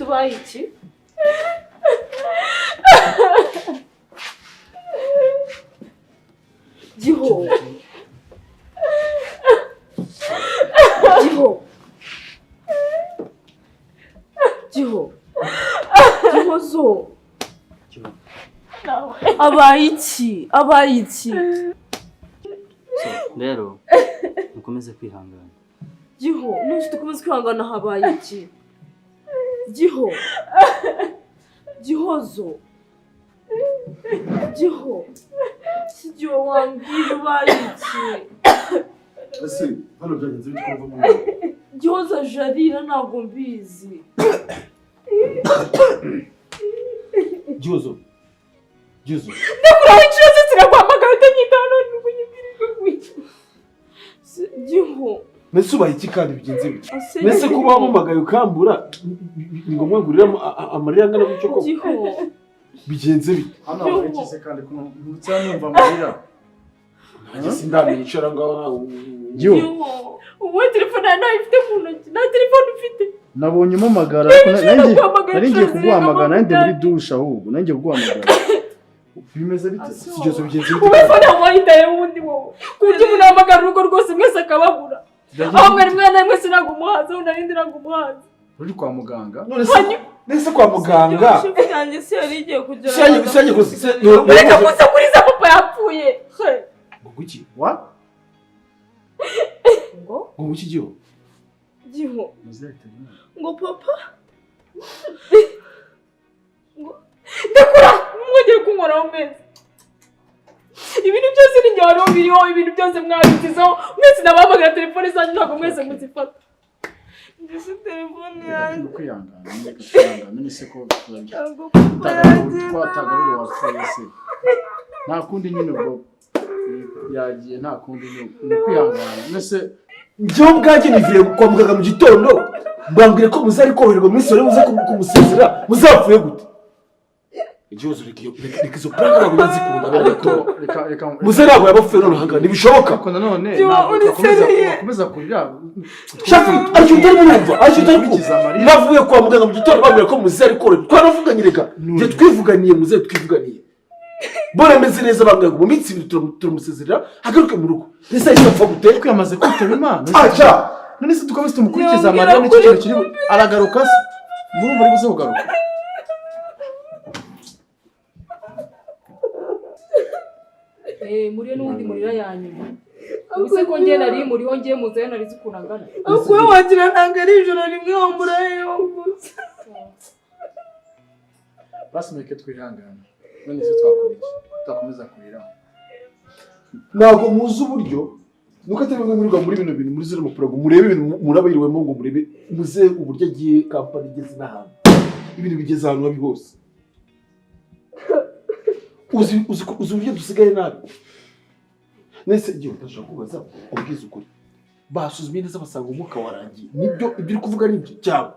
ubaye iki? Giho. Giho. Giho. Gihozo. Abaye iki? Abaye iki? Rero mukomeze kwihangana. Giho, nufite ukomeze kwihangana habaye iki? Giho. Gihozo. Giho. Giho wambwira ubaye iki? Ese hano byagenze bite kuva mu Gihozo jarira ntabwo mbizi. Gihozo. Ndakuraho inshuro zose naguhamagaye utanyitaho n'ukunyibwirije gutya. Giho. Mbese ubaye iki kandi bigenze bite? Mbese kuba wampamagaye ukambura ni ngombwa ngurira amarira angana gutyo ko? Giho. Bigenze bite? Hano abayikize kandi kumutsa numva amarira. Nanjye sindamenyishara ngaho. Giho. Uwe telefone nayo ifite mu ntoki. Nta telefone ufite. Nabonye umumagara nari ngiye kuguhamagara nandi muri douche ahubwo nari ngiye kuguhamagara. Bimeze bite? Sigezo bigenze bite? Uwe fone wayitaye wundi wowe. Kurya umuntu ahamagara urugo rwose mwese akababura. Aho mwari mwana mwese ntabwo umuhaza undi arindi ntabwo umuhaza. Uri kwa muganga? Nese kwa muganga. Shifu yanjye se yari igiye kugera. Sanye gusa. Reka kuza kuriza papa yapfuye. Guki? What? Ngo Guki Giho? Giho. Ngo papa. Ngo ndakura mwongeye kunkoraho mwese. Ibintu byose ni njye wari ubiriho, ibintu byose mwabitizaho, mwese nabahamagara telefone zanyu ntabwo mwese muzifata. Ndetse telefone yanjye. Kwihangana, none se ko twatagarura wapfuye se. Nta kundi nyine bwo yagiye nta kundi nyine kwihangana. Nese njye ubwanjye nivuye kwa muganga mu gitondo mbambwire ko muzari koroherwa muri sore muze kumusezera muzapfuye gute? Igihozo reka izo planga ntabwo nazikunda reka muze ntabwo yabapfuye none hangana ntibishoboka. Ariko nanone nakomeza kurya shafi ariko utari murumva ariko utari kumva navuye kwa muganga mu gitondo bambwira ko muzari koroherwa twaravuganye reka njye twivuganiye muze twivuganiye bora meze neza bambwira ngo mu minsi ibiri turamusezerera hagaruke mu rugo ese yitapfa gute ko yamaze kwitaba Imana. acha none se tukomeze tumukurikiza amarira n'icyo kintu kiri aragaruka se murumva ari buze kugaruka. Muri n'undi murira yanyuma. Ubise ko ngiye nari muri ho ngiye muze nari zikunangana. Akuwe wagira nanga ari ijoro rimwe wambura yo gusa. Basimeke twihangana. None se twakora iki? Tutakomeza kurira. ntabwo muzi uburyo nuko atari bimwe muri bino bintu muri zero mupurago murebe ibintu murabayiriwemo ngo murebe muze uburyo agiye kampani igeze n'ahantu ibintu bigeze ahantu habi hose. uzi uburyo dusigaye nabi nese igihe utashaka kubaza ubwiza ukuri basuzumye neza basanga umwuka warangiye nibyo ibyo uri kuvuga nibyo cyabo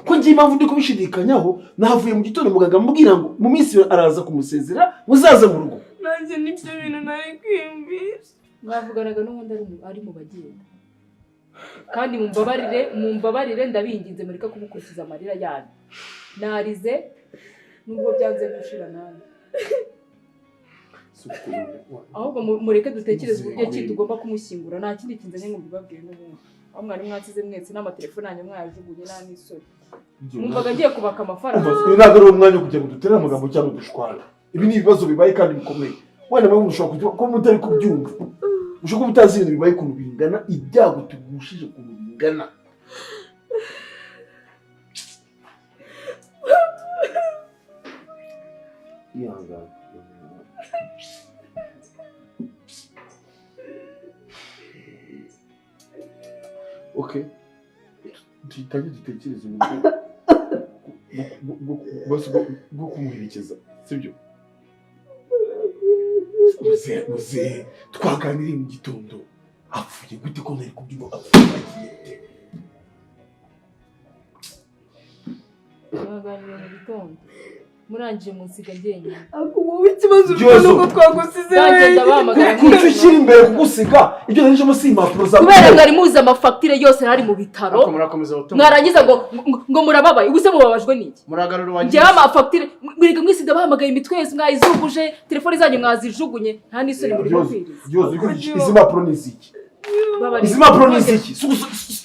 ko ngiye impamvu ndi kubishidikanyaho navuye mu gitondo muganga amubwira ngo mu minsi araza kumusezera muzaza mu rugo. Nanjye nibyo bintu nari kwiyumvisha. Mwavuganaga n'ubundi ari mu bagenda. Kandi mumbabarire ndabinginze mureka kumukurikiza amarira yanyu. Narize nubwo byanze gushira nawe. Ahubwo mureke dutekereze uburyo ki tugomba kumushyingura nta kindi kinzanye ngo mbibabwire n'ubundi. Aho mwari mwasize mwese n'amatelefone yanyu mwayajugunye nta n'isoni. Mwumvaga ngiye kubaka amafaranga. Ntabwo ari umwanya wo kugira ngo dutere amagambo cyangwa dushwana. Ibi ni ibibazo bibaye kandi bikomeye. Wenda mwe mushobora kugira ko mutari kubyumva. Mushobora kuba utazi ibintu bibaye ukuntu bingana, ibyago tugushije ukuntu bingana. Ihangane. Okay. Tugitangiye dutekereze bwo kumuherekeza, sibyo? Muze twaganiriye mu gitondo apfuye gute ko nari kubyumva apfuye. Twaganiriye mu gitondo. murangije munsiga njyenyine. Ako wowe ikibazo ufite nuko twagusize Bagenda bahamagara kuko ushyira imbere kugusiga ibyo nanjemo si impapuro za kubera mwari muzi amafagitire yose ari mu bitaro ariko murakomeza gutuma mwarangiza ngo murababaye ubuse mubabajwe n'iki muragarura wagiye njyewe amafagitire mwiga mwisiga bahamagaye imitwe yose mwayizuguje telefone zanyu mwazijugunye nta n'isoni muri kubwiriza izi mpapuro ni iziki izi mpapuro ni iziki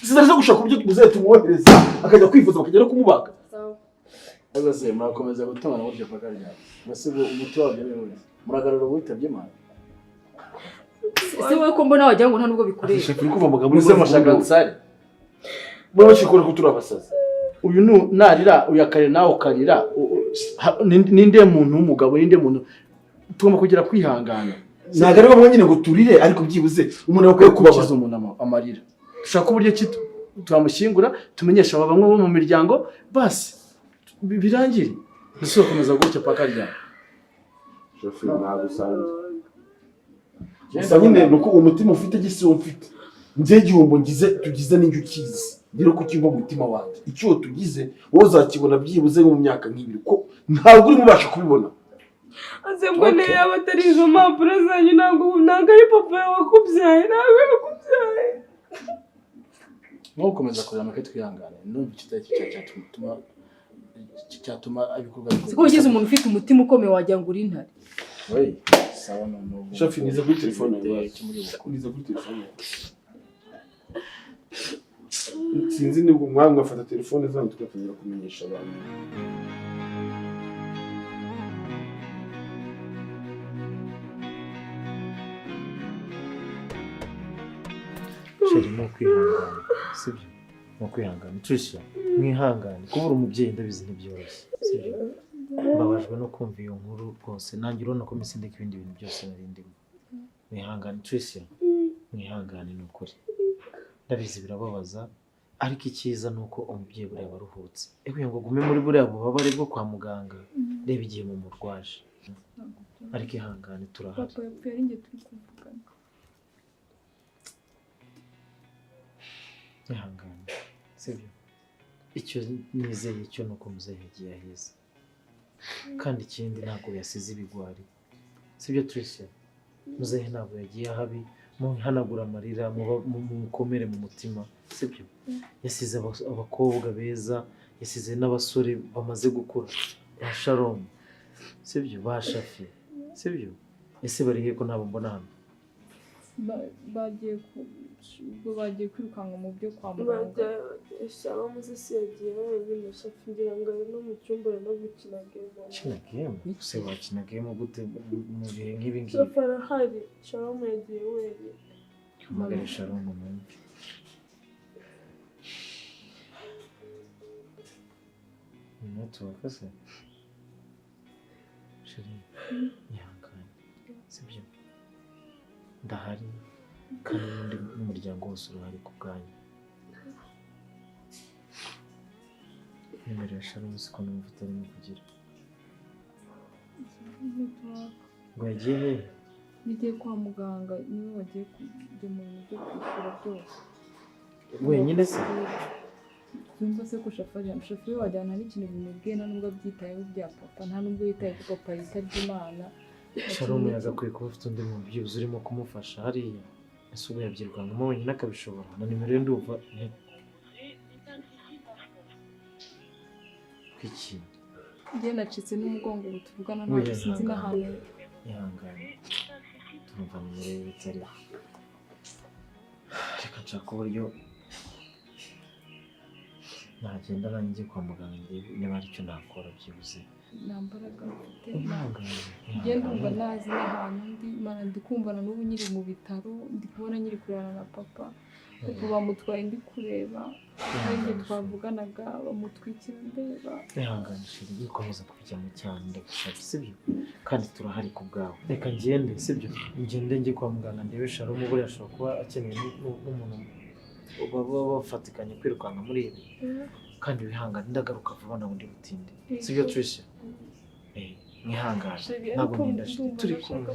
zizari zo gushaka uburyo muzehe tumwohereza akajya kwivuza bakajya no kumubaga Agase murakomeza gutuma n'uburyo pakarya base umuti wabyo n'ubundi muragarura witabye Imana ese wowe ko mbona wagira ngo nta nubwo bikureba shaka uri kuva mu gabo muze mashagansari mwe bashikora ko turabasaza uyu narira uyakare nawe ukarira ninde muntu w'umugabo ninde muntu tugomba kugira kwihangana ntago ari bamwe nyine ngo turire ariko byibuze umuntu akwiye kubabaza umuntu amarira dushaka uburyo turamushyingura tumenyesha bamwe bo mu miryango basi birangire ese ukomeza gutya pakarya shoferi ntabwo usanzwe gusa nyine nuko umutima ufite gisi mfite njye igihombo tugize n'injye ukizi rero ko kiva mu mutima wanjye icyo tugize wowe uzakibona byibuze mu myaka nk'ibiri ko ntabwo urimo ubasha kubibona ase ngo ne yaba atari izo mpapuro zanyu ntabwo ari papa wakubyaye ntabwo yakubyaye ntukomeza kureba make twihangane n'ubu cyatuma ibikorwa siko ugize umuntu ufite umutima ukomeye wagira ngo uri intare sawa none shafi niza kuri telefone yawe niza kuri telefone sinzi nibwo mwanga afata telefone zanyu tugatangira kumenyesha abantu sheri no kwihangana sibyo no kwihangana Tricia mwihangane kubura umubyeyi ndabizi ntibyoroshye sibyo mbabajwe no kumva iyo nkuru rwose nanjye urabona ko mbese ndeka ibindi bintu byose nari ndimo mwihangane Tricia mwihangane ni ukuri ndabizi birababaza ariko icyiza ni uko umubyeyi buriya baruhutse kugira ngo gume muri buriya bubabare bwo kwa muganga reba igihe mu murwaje ariko ihangane turahari papa yapfuye ari njye turi kuvugana ihangane sibyo icyo nizeye cyo ni uko muzehe yagiye aheza kandi ikindi ntabwo yasize ibigwari sibyo Tricia muzehe ntabwo yagiye ahabi muhanagura amarira mukomere mu mutima sibyo yasize abakobwa beza yasize n'abasore bamaze gukura ba Sharon sibyo ba Shafi sibyo ese bari he ko ntabwo mbona hano bagiye kwirukanka mu byo kwa muganga Sharon Moses yagiye wenyine Shafi ngira ngo ari no mu cyumba no gukina game se wakina game gute mu bihe nk'ibi ngibi Shafi arahari Sharon yagiye wenyine magare Sharon umuntu wakase sheri ihangane sibyo ndahari kandi n'umuryango wose urahari ku bwanyu nimero ya Sharon siko numva utarimo kugira ngo yagiye hehe nigiye kwa muganga niwe wagiye kujya mu bintu byo kwishyura byose wenyine se Yumva se ko Shafi wajyana n'ikintu bimubwiye nta nubwo abyitayeho bya papa nta nubwo yitaye ko papa yitabye Imana Sharon yagakwiye kuba afite undi muntu byibuze urimo kumufasha hariya ese ubu yabyirwangamo wenyine akabishobora na nimero ye ndumva kwiki njye nacitse n'umugongo ubu tuvugana ntabwo sinzi n'ahantu ihangane turumva nimero ye bitariho reka nshaka uburyo nagenda nanjye njye kwa muganga niba hari icyo nakora byibuze nta mbaraga mfite njye ndumva nazi n'ahantu ndi Imana ndi kumvana n'ubu nyiri mu bitaro ndi kubona nyiri kurana na papa kuko bamutwaye ndi kureba kandi twavuganaga bamutwikira ndeba ihanganishije gukomeza kubijyamo cyane ndagushaka sibyo kandi turahari ku bwawe reka ngende sibyo ngende njye kwa muganga ndebe Sharon buriya ashobora kuba akeneye n'umuntu baba bafatikanye kwirukanka muri ibi kandi wihangane ndagaruka vuba na bundi butinde sibyo Tricia mwihangane ntabwo ndashije turi kumwe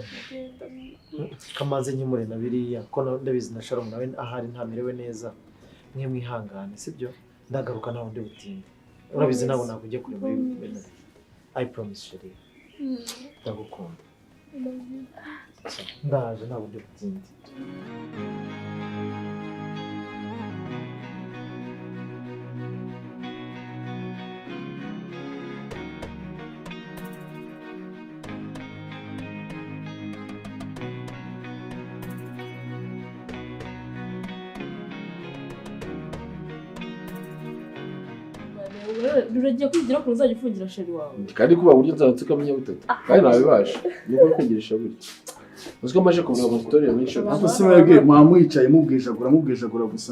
kamaze nkimure na biriya ko ndabizi na Sharon nawe ahari ntamerewe neza mwe mwihangane sibyo ndagaruka na bundi butinde urabizi nabo nakujya kure muri bene I promise sheri ndagukunda ndaje nta buryo butindi Ruragiye kwigira ko uzajya ufungira sheri wawe. kandi kuba buryo nzanze kamenya butatu kandi nabibasha niko kwigirisha buryo uziko amaje kuvuga mu tutorial menshi Ako se mwebwe mwamwicaye mubwijagura gusa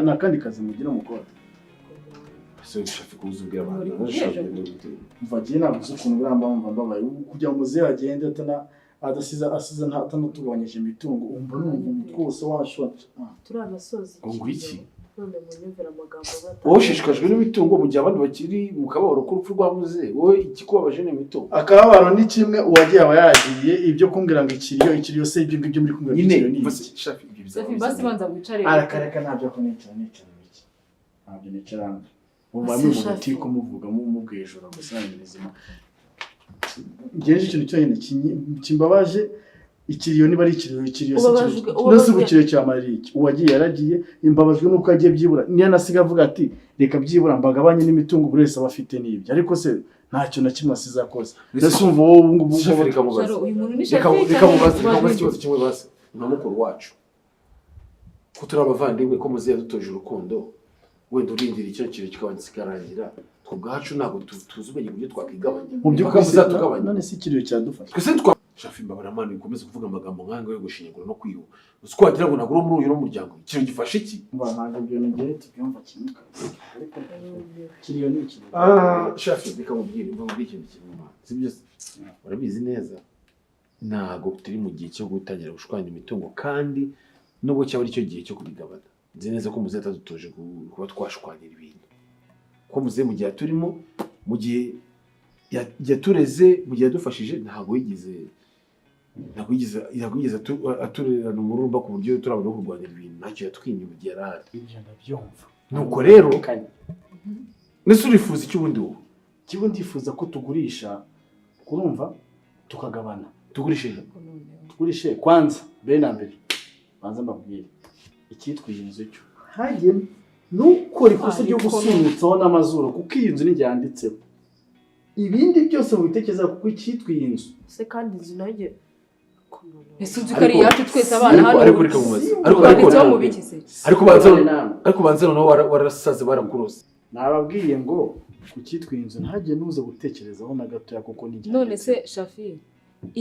nta kandi kazi mugira mukora. so shafi kuzubwira abantu nashaka Mva giye navuze ukuntu buramba mbabaye kugira ngo muze agende asize atanatugabanyije imitungo umva numva twose washotse. Turi abasozi. ngo iki None munyumvira amagambo bata. wowe ushishikajwe n'imitungo mu gihe abandi bakiri mu kababaro k'urupfu rwabuze wowe ikikubabaje n'imitungo Akababaro ni kimwe uwagiye aba yagiye ibyo kumbwira ngo ikiriyo se ibyo ngibyo muri kumbwira nyine ni shafi ibyo Safi basi banza wicare. arakareka ntabyo ko nicara biki ntabyo nicara uba muri muti kumuvuga mubwiye ijoro gusa n'ibizima ngeje ikintu cyonyine kimbabaje ikiriyo niba ari ikiriyo se ubukire cya mariki uwagiye yaragiye imbabajwe nuko agiye byibura niyo nasiga avuga ati reka byibura mbagabanye n'imitungo buri wese aba afite n'ibyo ariko se ntacyo na kimwe asizakoze ndasumva wowe ubu ngubu reka mubaze Uyu muntu ni reka Shafi. mubaze ikibazo kimwe basi nka mukuru wacu ko turi abavandimwe ko muze yadutoje urukundo wenda urindira icyo kintu kikaba kikarangira ubwacu ntabwo tuzi umenye uburyo twakigabanya mu by'ukuri none se ikiriyo cyadufasha twese twa shafi mbabaramana bikomeza kuvuga amagambo nk'anga yo gushinyagura no kwiba uzi ko wagira ngo nagura muri uyu muryango ikintu gifasha iki ntabwo ibyo nigere tubyumva kimwe ariko ikiriyo ni iki shafi reka mubwire mva muri ikintu kimwe sibyo urabizi neza ntabwo turi mu gihe cyo gutangira gushwanya imitungo kandi nubwo cyaba ari cyo gihe cyo kubigabana nzi neza ko muze atadutoje kuba twashwanira ibintu ko muze mu gihe turimo mu gihe yatureze mu gihe yadufashije ntabwo yigeze aturerana umurumba ku buryo turabona no kurwanira ibintu ntacyo yatwinye mu gihe yarahari ibyo ndabyumva nuko rero nese urifuza icyo ubundi wowe kigo ndifuza ko tugurisha kurumva tukagabana tugurishe kwanza mbere na mbere banza mbabwire icyitwa iyi nzu cyo hagiye nukora ikosa ryo gusunutsaho n'amazuru kuko iyi nzu nijye yanditseho ibindi byose mubitekereza kuko icyitwa iyi nzu Se kandi inzu nayo ese uzi ko ari yacu twese abana hano. ariko reka mubaze ariko banza noneho warasaze barakurose nababwiye ngo ku cyitwa iyi nzu ntagiye nuza gutekerezaho na gatoya kuko nijye None se Shafi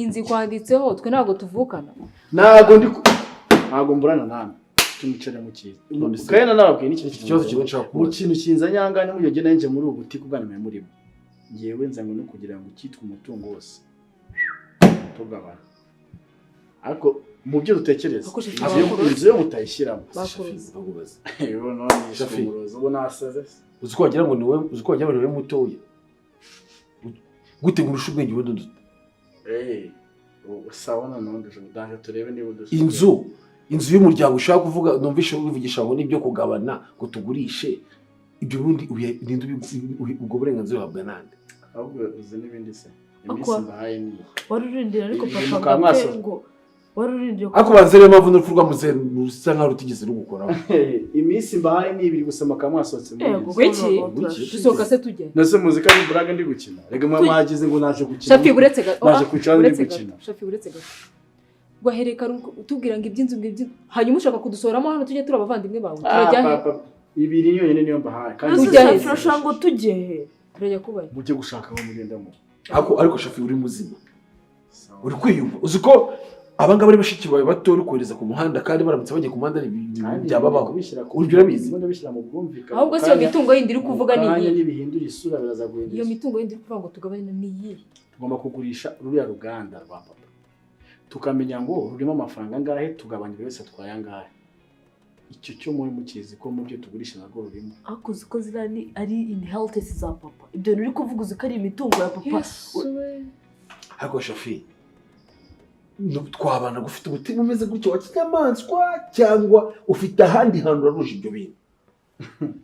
inzi kwanditseho twe ntabwo tuvukana. ntabwo mburana namwe tumicare mu cyiza kandi nababwiye n'ikintu ikibazo kimwe nshaka mu kintu kinzanyangane mu gihe nanje muri ubu butike ubwanime murimo ngewe nzanywe no kugira ngo cyitwe umutungo wose tugabana ariko mu byo dutekereza inzu yo mutayishyiramo ubu nasaze uzi ko wagira ngo niwe mutoya gute ngurusha ubwenge ubundi sawa noneho ndaje turebe niba inzu y'umuryango ushaka kuvuga numvishe ubivugisha ngo nibyo kugabana ngo tugurishe ibyo bundi ubwo burenganzira uhabwa nande ahubwo uzi n'ibindi se iminsi mbahaye ni Warurindira ariko papa ngo warurindira ariko banze rero mpamvu n'urupfu rwamuze rusa nkaho rutigeze rugukoraho iminsi mbahaye ni ibiri gusa mwasohotse dusohoka se tujye nase muzika ni buraga ndi gukina rega mwagize ngo naje gukina Shafi buretse naje kwicara ndi gukina Shafi buretse gwahereka utubwira ngo iby'inzu hanyuma ushaka kudusoramo hano tujye turi abavandimwe bawe turajya he ibiri nyine niyo mbahaye kandi tujya ngo tujye he turajya kubaye mujye gushaka aho mugendamo ariko Shafi uri muzima uri kwiyumva uzi ko abangaba ari bashiki bawe bato uri kohereza ku muhanda kandi baramutse bagiye ku muhanda byababaho uryo urabizi ndabishyira mu bwumvikane ahubwo se iyo mitungo yindi uri kuvuga ni iyi n'ibihindura isura biraza guhindura iyo mitungo yindi uri kuvuga ngo tugabane ni iyi tugomba kugurisha ruriya ruganda rwa papa tukamenya ngo rurimo amafaranga angahe tugabanya buri wese atwaye angahe icyo cyo muri mukizi ko mu byo tugurisha narwo rurimo ariko uzi ko ziriya ari inheritance za papa ibyo uri kuvuga uzi ko ari imitungo ya papa ariko Shafi twabana gufite umutima umeze gutyo wa kinyamaswa cyangwa ufite ahandi hantu uraruje ibyo bintu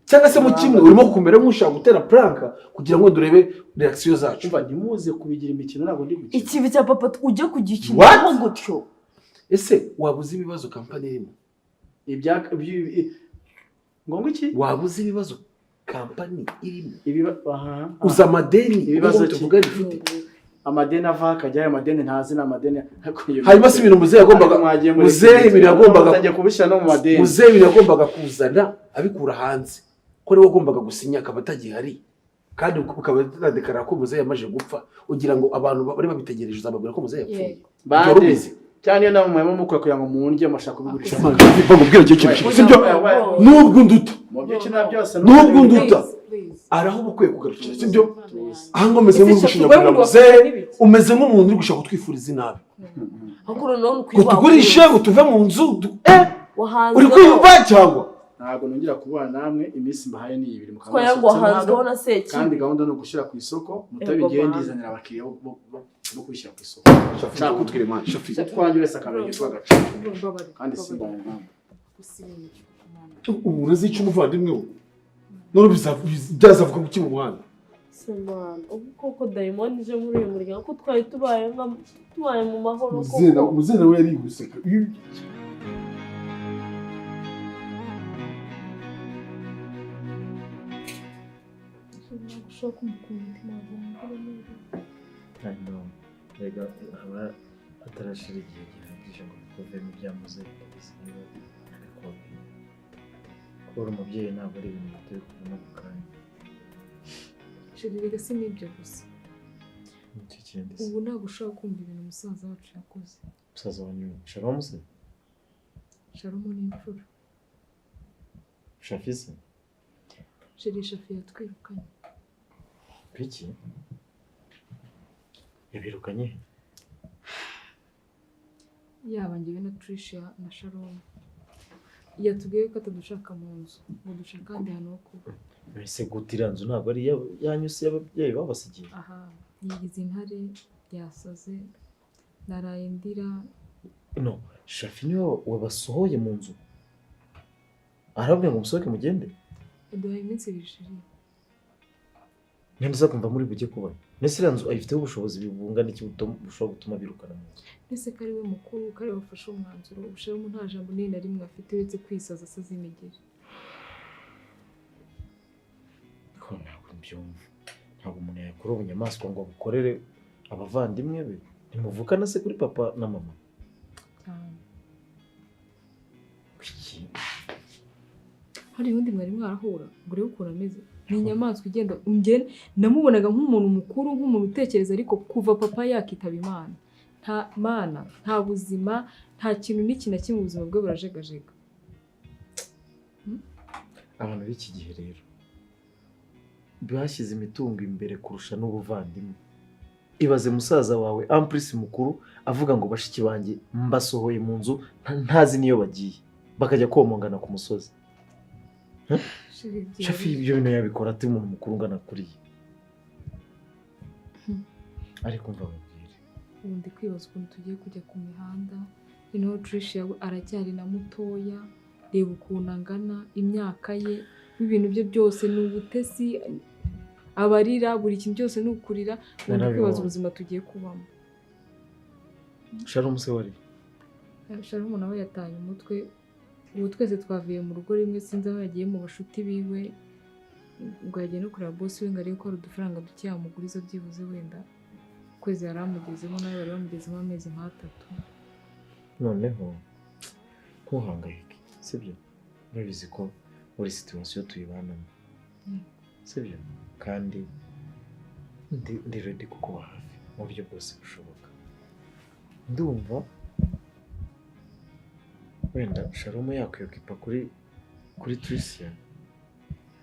cyangwa se mu kimwe urimo kumera nk'ushaka gutera prank kugira ngo durebe reaction zacu. Umva ntimuze kubigira imikino ntabwo ndi gukina. ikibi cya papa ujye kugikinaho gutyo. Ese wabuze ibibazo kampani irimo? Ngombwa iki? Wabuze ibibazo kampani irimo? Aha. Uza amadeni Ibibazo tuvuga rifite. Amadeni ava akajya amadeni ntazi n'amadeni. Hanyuma si ibintu muzehe tajya kubishyira no mu madeni. Muzehe ibintu yagombaga kuzana abikura hanze ko niwe wagombaga gusinya akaba atagihari kandi ukaba utadekara ko muzehe yamaze gupfa ugira ngo abantu bari babitegereje uzababwira ko muzehe yapfuye. Bande cyane iyo nawe mwema mukora kugira ngo muwundye amashaka kubigurisha. Bagubwira cyo kintu sibyo nubwo nduta. Mu byo kina byose Nubwo nduta. Araho ubukwiye kugarukira sibyo? Aha ngo meze nk'ugushinyagurira muzehe umeze nk'umuntu uri gushaka kutwifuriza inabi. Hakuru none Kutugurisha ngo tuve mu nzu uri kwiyumva cyangwa ntabwo nongera kubana namwe iminsi mbahaye ni ibiri mu ko yango hanzweho na seki kandi gahunda no gushyira ku isoko mutabigiye ndizanira abakiriya bo kwishyira ku isoko. Shaka kutwire man shafi twanjye wese akabenge twagaca kandi simbaye ngambo ubu urazica umuvandimwe we none byazavuga mu kimu muhanda Simana ubu koko Diamond je muri uyu muryango ko twari tubaye mu mahoro koko muzena we yari guseka ushaka umukunzi rega aba atarashira igihe gihagije ngo kuvemo ibyamuze kabisa niba nabikubwiye kubura umubyeyi ntabwo ari ibintu bitari kuvamo ako kanya. Rega si n'ibyo gusa Nicyo kindi ubu ntabwo ushobora kumva ibintu umusaza wacu yakoze. musaza wanyu Sharon se? Sharon ni imfura. Shafi se? Shafi yatwirukanye. Biki? Yabirukanye? Yaba njyewe na Tricia na Sharon yatubwiye ko atadushaka mu nzu ngo dushaka ahandi hantu ho kuba. Mbese gutira nzu ntabwo ari yanyu se y'ababyeyi babasigiye? Aha yigize intare yasaze naraye ndira. No, Shafi niwe wabasohoye mu nzu arabwira ngo musohoke mugende? Yaduhaye iminsi ibiri shiri. Ninde uza kumva muri bujye kuba? Nese iriya nzu ayifiteho ubushobozi bungana iki bushobora gutuma birukana mu nzu? Nese ko ari we mukuru ko ari we wafashe umwanzuro Sharon nta jambo n'iri na rimwe afite uretse kwisaza asaza imigeri. Ko ntabwo mbyumva. Ntabwo umuntu yakora ubunyamaswa ngo abukorere abavandimwe be. Ntimuvukana se kuri papa na mama? Kuki? Hari undi mwari mwarahura ngo urebe ukuntu ameze. Ni inyamaswa igenda ungene namubonaga nk'umuntu mukuru nk'umuntu utekereza ariko kuva papa yakitaba Imana nta mana nta buzima nta kintu n'iki na kimwe ubuzima bwe burajegajega. Abantu b'iki gihe rero bashyize imitungo imbere kurusha n'ubuvandimwe. Ibaze musaza wawe ampurisi mukuru avuga ngo bashiki banjye mbasohoye mu nzu ntazi niyo bagiye bakajya komongana ku musozi. Shafi ibyo bintu yabikora ati umuntu mukuru ungana kuriye. Ariko mva babwire ubu ndi kwibaza ukuntu tugiye kujya ku mihanda. Ino Tricia aracyari na mutoya reba ukuntu angana imyaka ye ibintu bye byose ni ubutesi abarira buri kintu cyose ni ukurira. Ubu ndi kwibaza ubuzima tugiye kubamo. Sharon se wari? Sharon nawe yataye umutwe. Ubu twese twavuye mu rugo rimwe sinzi aho yagiye mu bashuti biwe ngo yagiye no kureba boss we ngo arebe ko hari udufaranga duke yamuguriza byibuze wenda ukwezi yari amugezemo nawe bari bamugezemo amezi nk'atatu. Noneho ntuhangayike sibyo? Urabizi ko muri situation tuyibanamo sibyo? Kandi ndi ready kukuba hafi mu buryo bwose bushoboka. Ndumva wenda Sharon yakwiyokipa kuri Tricia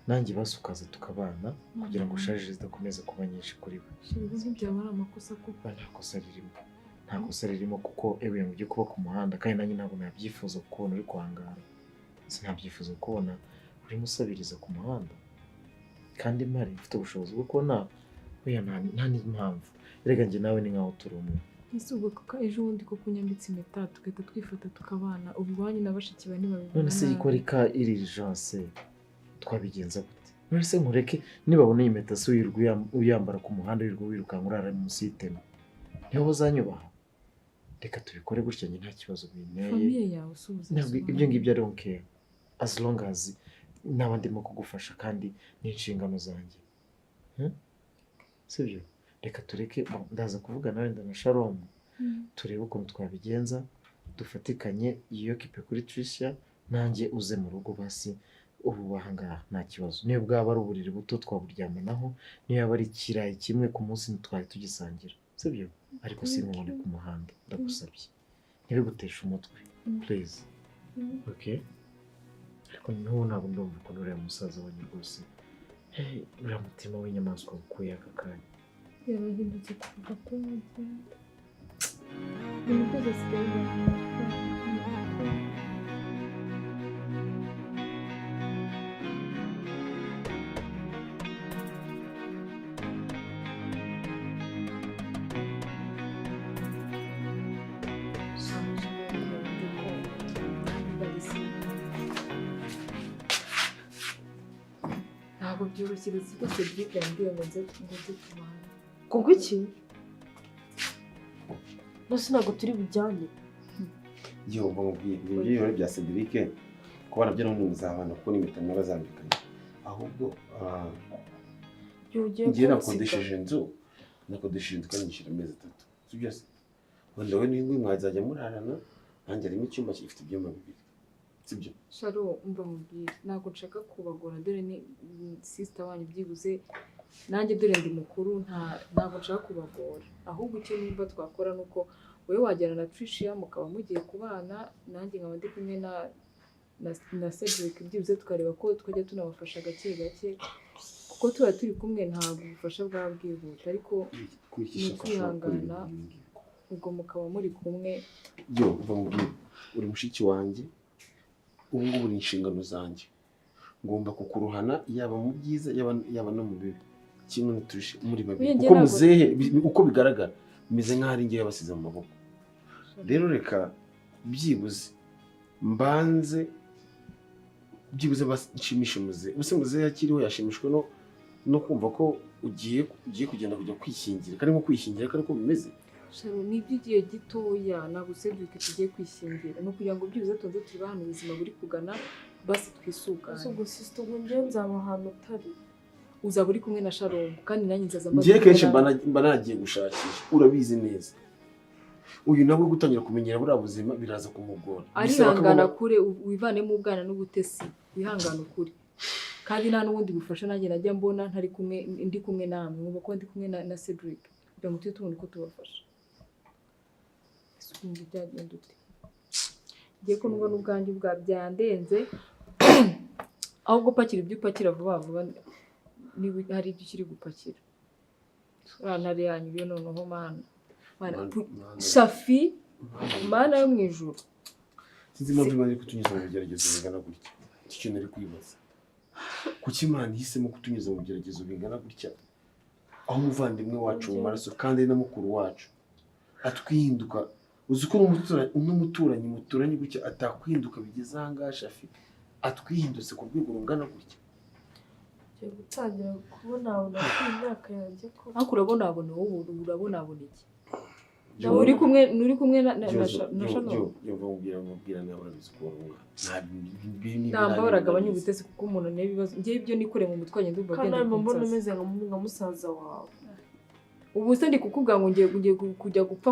nanjye basukaza tukabana kugira ngo ushaje zidakomeza kuba nyinshi kuri we. Shirizi byaba ari amakosa kuko nta kosa ririmo kuko ewe mu byo kuba ku muhanda kandi nanjye ntabwo nabyifuza kubona uri kwangara. Sinabyifuza kubona uri musabiriza ku muhanda kandi mpari mfite ubushobozi bwo kubona oya nta n'impamvu. Erega njye nawe ni nkaho turi umwe. Ese ubwo koko ejo bundi ko kunyambitse impeta tugahita twifata tukabana ubu iwanyu na bashiki ba ntibabibona. None se iko rika iri urgence twabigenza gute? None se nkureke nibabona iyi mpeta se wirirwa uyambara ku muhanda wirirwa wirukanka urara munsi y'iteme niho bazanyubaha? Reka tubikore gutya njye nta kibazo binteye. Famiye yawe usubiza. Ntabwo ibyo ngibyo I don't care as long as naba ndimo kugufasha kandi n'inshingano zanjye. Sibyo? Reka tureke ndaza kuvugana wenda na Sharon turebe ukuntu twabigenza dufatikanye yiyokipe kuri Tricia nanjye uze mu rugo basi ubu ahangaha nta kibazo. Niyo bwaba ari uburiri buto twaburyamanaho, niyo yaba ari ikirayi kimwe ku munsi ntitwari tugisangira. Sibyo? Ariko sinkubone ku muhanda ndagusabye ntibiguteshe umutwe please. Okay? Ariko n'ubu ntabwo ndumva ukuntu uriya musaza wanjye rwose uriya mutima w'inyamaswa ukuye aka kanya. Yarahindutse kuvuga ko yagenda. Ibintu byose asigaye ntabwo byoroshye ko Cedric yambwiye ngo nze tubane. Kuko iki? Nose ntabwo turi bujyane. Yo bamubwiye ibyo bya Cedric kuba nabyo n'undi muzabana kuko n'impeta n'abazambikanye. Ahubwo ngiye nakodesheje inzu kandi nishyura amezi 3. Sibyo se? Wenda we n'ingwe mwazajya murarana nanjye arimo icyumba gifite ibyumba 2. Sibyo? Sharo umva mubwire ntabwo nshaka kubagora dore ni sister wanyu byibuze nanjye dore ndi mukuru ntabwo nshaka kubagora. Ahubwo icyo nimba twakora nuko wowe wajyana na Tricia mukaba mugiye kubana nanjye nkaba ndi kumwe na Cedric byibuze tukareba ko twajya tunabafasha gake gake kuko tuba turi kumwe ntabwo ubufasha bwa bwihuta ariko ni kwihangana ubwo mukaba muri kumwe. Yo bamubwire uri mushiki wanjye ubu ngubu ni inshingano zanjye ngomba kukuruhana yaba mu byiza yaba no mu bibi kimwe n'Tricia muri babiri kuko muzehe uko bigaragara bimeze nk'aho ari ngiye yabasize mu maboko. Rero reka byibuze mbanze byibuze bashimishe muzehe. Ubuse muzehe yakiriho yashimishwe no kumva ko ugiye kugenda kujya kwishingira kandi nko kwishingira ariko bimeze. Sharo ni iby'igihe gitoya ntabwo Cedric tugiye kwishingira no kugira ngo byibuze tuze tuba hano ubuzima buri kugana basi twisugane. Ubwo sister ngo nje nzaba ahantu utari. Uzaba uri kumwe na Sharon kandi nanjye nzaza ngiye kenshi mba nagiye gushakisha urabizi neza. Uyu nabwo gutangira kumenyera buriya buzima biraza kumugora. Arihangana kure wivanemo ubwana n'ubutesi wihangana ukuri kandi nta n'ubundi bufasha nanjye najya mbona ndi kumwe namwe ngo ko ndi kumwe na Cedric kugira ngo tubone uko tubafasha. Sikundi byagenda ute ngiye ko nubwo n'ubwanjye bwa byandenze ahubwo pakira ibyo upakira vuba vuba niba hari ibyo ukiri gupakira ntare yanyu iyo noneho mana Shafi mana yo mu ijuru sinzi impamvu Imana iri kutunyuza mu bigeragezo bingana gutya. Iki kintu ari kwibaza kuki Imana ihisemo kutunyuza mu bigeragezo bingana gutya aho umuvandimwe wacu mu maraso kandi na mukuru wacu atwihinduka. Uzi ko n'umuturanyi muturanye gutya atakwihinduka bigeze ahangaha Shafi atwihindutse ku rwego rungana gutya. Ngiye gutangira kubona imyaka yanjye ko ariko urabona iki uri kumwe na Sharon mubwira nawe urabizi ko namba baragabanya ubutesi kuko umuntu ne bibazo ngiye ibyo nikore mu mutwanye ndumva kandi mbona umeze nka musaza wawe. Ubu se ndi kukubwira ngo ngiye kujya gupfa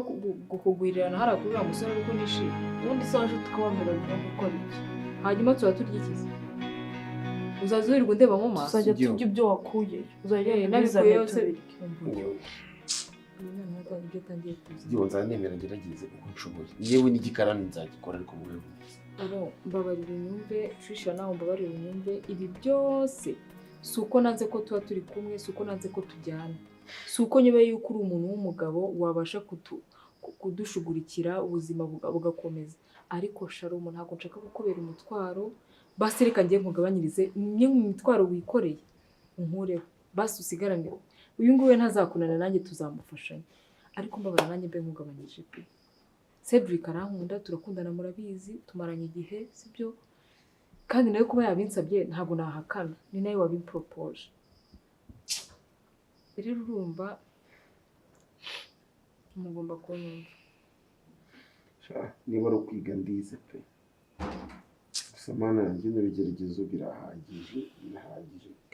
kukugwirirana hara kuri wa musore ariko nishimye ubundi se waje tukabameranya gukora iki hanyuma tuba turya ikizi uzaza wirirwa ndeba mu maso tuzajya turya ibyo wakuye uzajya nabikuye yose nzannemera ngerageze uko nshoboye yewe n'igikarani nzagikora ariko mu rwego mbabarira unyumve Tricia nawe mbabarira unyumve ibi byose si uko nanze ko tuba turi kumwe si uko nanze ko tujyana si uko nyuma y'uko uri umuntu w'umugabo wabasha kudushugurikira ubuzima bugakomeza ariko Sharon ntabwo nshaka gukubera umutwaro basi reka ngiye nkugabanyirize imwe mu mitwaro wikoreye unkureho basi usigarane uyu nguyu ntazakunana nanjye tuzamufashanya ariko mbabara nanjye mbe nkugabanyije pe. Cedric arankunda turakundana murabizi tumaranye igihe sibyo kandi nawe kuba yabinsabye ntabwo nahakana ni nawe wabiporopoje rero urumva mugomba kunyumva niba ari ukwiga ndize pe gusa mana yanjye n'ibigeragezo birahagije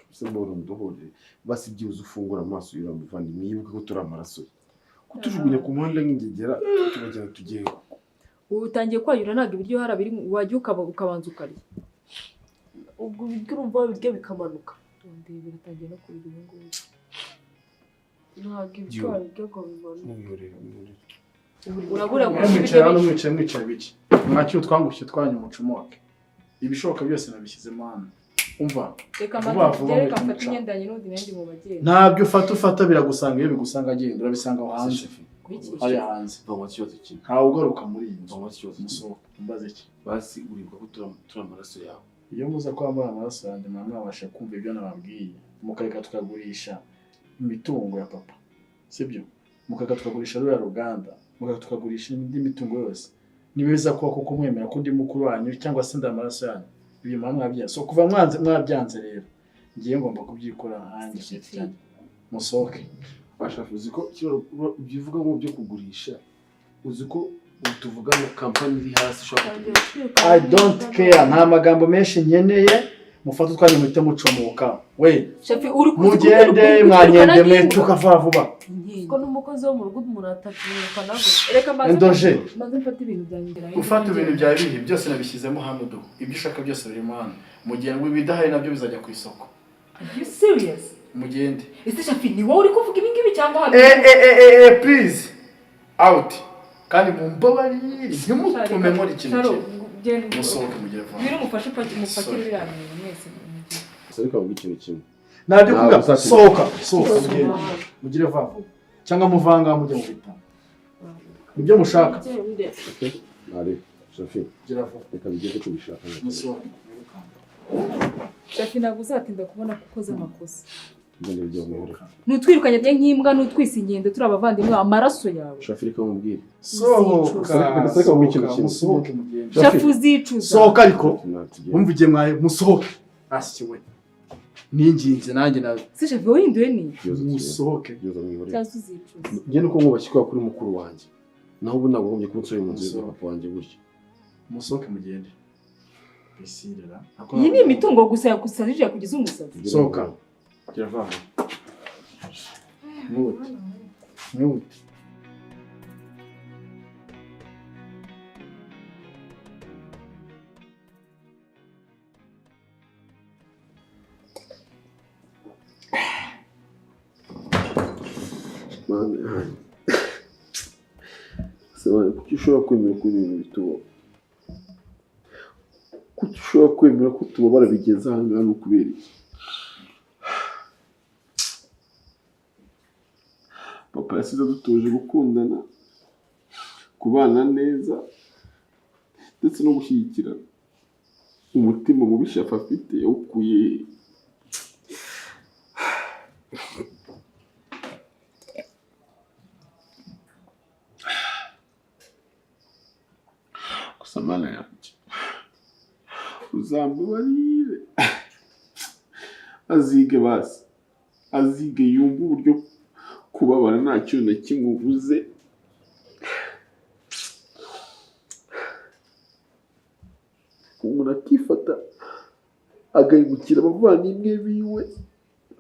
gusa mbona nduhore basi byibuze ufungura amaso y'uramuvandimwe yibuke ko turi amaraso ye kutujugunya ku muhanda nk'ingegera tubagenda tugiye ubu utangiye kwayura ntabwo ibiryo harabiri wajya ukabanza ukarya ubwo ibiryo urumva ibiryo bikamanuka ndende biratangiye no kurira ubu ngubu ntabwo ibiryo harabiryo ngo bimanuke urabura mwicaye biki mwakira utwangushye twanyu mucomoke ibishoboka byose nabishyizemo hano umva reka mfate imyenda yanjye n'undi n'indi mu bagenda ntabyo ufata biragusanga iyo bigusanga agenda urabisanga aho hanze ari hanze ntawe ugaruka muri iyi nzu musohoka umbaze iki basi uribuka ko turi amaraso yawe iyo muza kwambara amaraso yanjye mwabasha kumva ibyo nababwiye mukareka tukagurisha imitungo ya papa sibyo mukareka tukagurisha ruriya ruganda mukareka tukagurisha indi mitungo yose nibiza kuba kuko mwemera ko ndi mukuru wanyu cyangwa se ndamaraso yanyu ibyo mwabyanze so kuva mwabyanze rero ngiye ngomba kubyikora hanjye cyane musohoke bashaka uzi ko bivuga ngo byo kugurisha uzi ko tuvuga ngo kampani iri hasi ushaka I don't care nta magambo menshi nkeneye mufata utwanya muhite mucomoka we mugende mwanyende mwe tukava vuba ko n'umukozi wo mu rugo umuntu atakimuka nago reka maze mfate ibintu byanjye ufata ibintu bya bihe byose nabishyizemo hano do ibyo ushaka byose birimo hano mugiye ngo ibidahari nabyo bizajya ku isoko Are you serious mugende ese Shafi ni wowe uri kuvuga ibi ngibi cyangwa please out kandi mumbabarire ntimutume muri ikintu musohoke mugire vuba biri umufashe mufate birane mwese ariko avuga ikintu kimwe nabyo kuvuga sohoka mugire vuba cyangwa muvanga mujye mu bitabo ibyo mushaka ari Shafi gira vuba reka bigeze kubishaka musohoke Shafi ntabwo uzatinda kubona ko ukoze amakosa mbone byo mwere nutwirukanye bye nk'imbwa nutwise ingendo turi abavandimwe amaraso yawe Shafi reka mubwire sohoka reka mu ikintu kimwe musohoke mugende Shafi uzicuza sohoka ariko umvugiye mwaye musohoke asiwe ninginze nanjye nawe se Shafi wahinduye ni musohoke cyangwa uzicuza ngene uko nkubashyikwa kuri mukuru wanjye naho ubu nagombye kunsubira mu nzu ya papa wanjye gutyo musohoke mugende bisirira iyi ni imitungo gusa yakusajije yakugize umusazi sohoka gira vuba mwute kuki ushobora kwemera ko ibintu bitubaho kuki ushobora kwemera ko tuba barabigeze ahantu hano kubera iki papa yasize dutuje gukundana kubana neza ndetse no gushyigikirana umutima mubi Shafi afite yawukuye gusa mana yanjye uzambabarire azige yumva uburyo kubabara nta kintu na kimwe uvuze umuntu akifata agahemukira abavandimwe biwe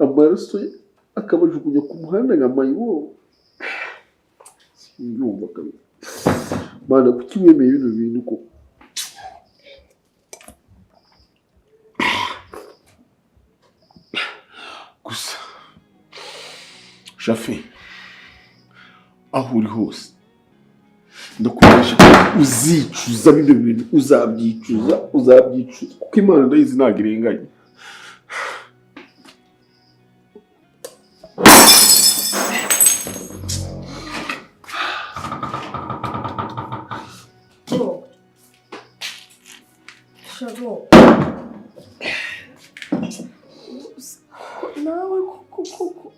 amaraso ye akabajugunya ku muhanda nka mayibobo simbyumva kabisa mana kuki wemeye bino bintu ko gusa Shafi aho uri hose ndakumenyesha ko uzicuza bino bintu uzabyicuza kuko Imana ndayizi ntabwo irenganya nawe koko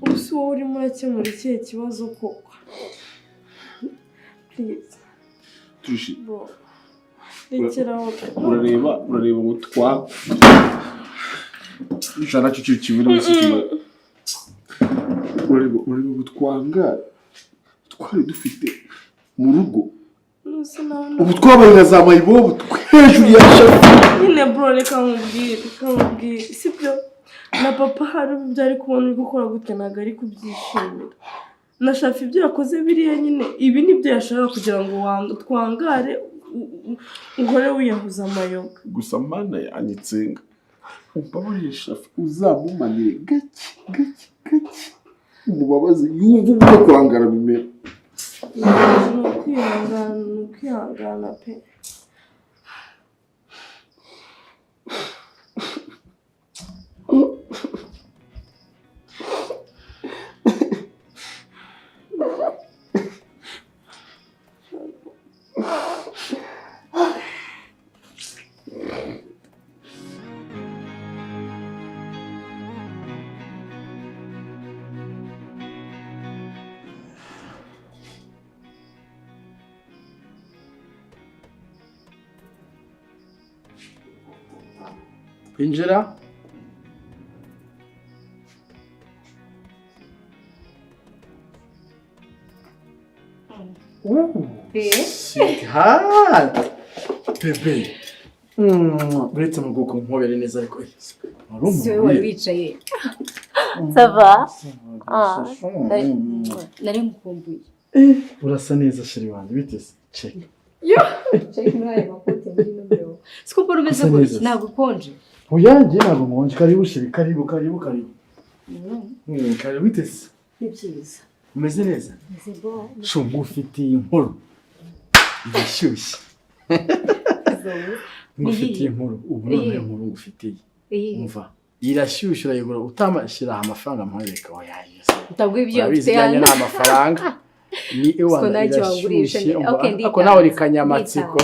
ubusa wowe urimo urakemura ikihe kibazo koko please tushi rekeraho urareba ngo ijana cyo kibura musikima urareba ngo twari dufite mu rugo ubu twabaye na za mayibobo hejuru ya shafi nyine bro reka nkubwire sibyo na papa hari ibyo ari kubona uri gukora gute ntabwo ari kubyishimira na shafi ibyo yakoze biriya nyine ibi nibyo yashaka kugira ngo twangare uhore wiyahuza amayoga gusa mana yanyitsenga umbabarire shafi uzamumanire gake umubabazi yumva uburyo kurangara bimera ni ukwihangana pe Injira. Sweetheart. Bebe. Uretse mu bwoko nkubere neza ariko si wowe wari wicaye sava nari mukumbuye urasa neza sheri wanjye biteze check check muri aya makote muri nomero siko mbona umeze gutya ntabwo ukonje uyanjye ntabwo nkonje karibu sheri karibu biteze ni byiza umeze neza meze bo shumu ufitiye inkuru irashyushye ngufitiye inkuru ubu none inkuru ngufitiye umva irashyushye urayigura utamashyiraho amafaranga mpamwereka wayayise utabwo ibyo ufite hano nta mafaranga ni ewana irashyushye ako nawe rikanyamatsiko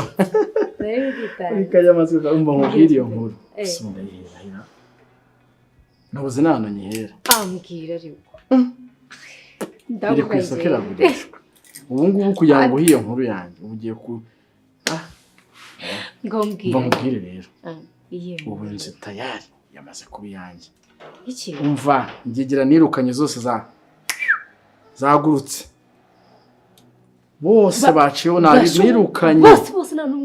rikanyamatsiko umva nkubwire iyo nkuru sunda yihera nabuze nano nyihera ambwira ariko iri ku isoko iragurishwa ubu ngubu kugira ngo uhiye nkuru yanjye ugiye ku ngombwira mbwire rero ubu nzi tayari yamaze kuba iyanjye iki umva ngigira nirukanye zose zagurutse bose baciyeho nabi nirukanye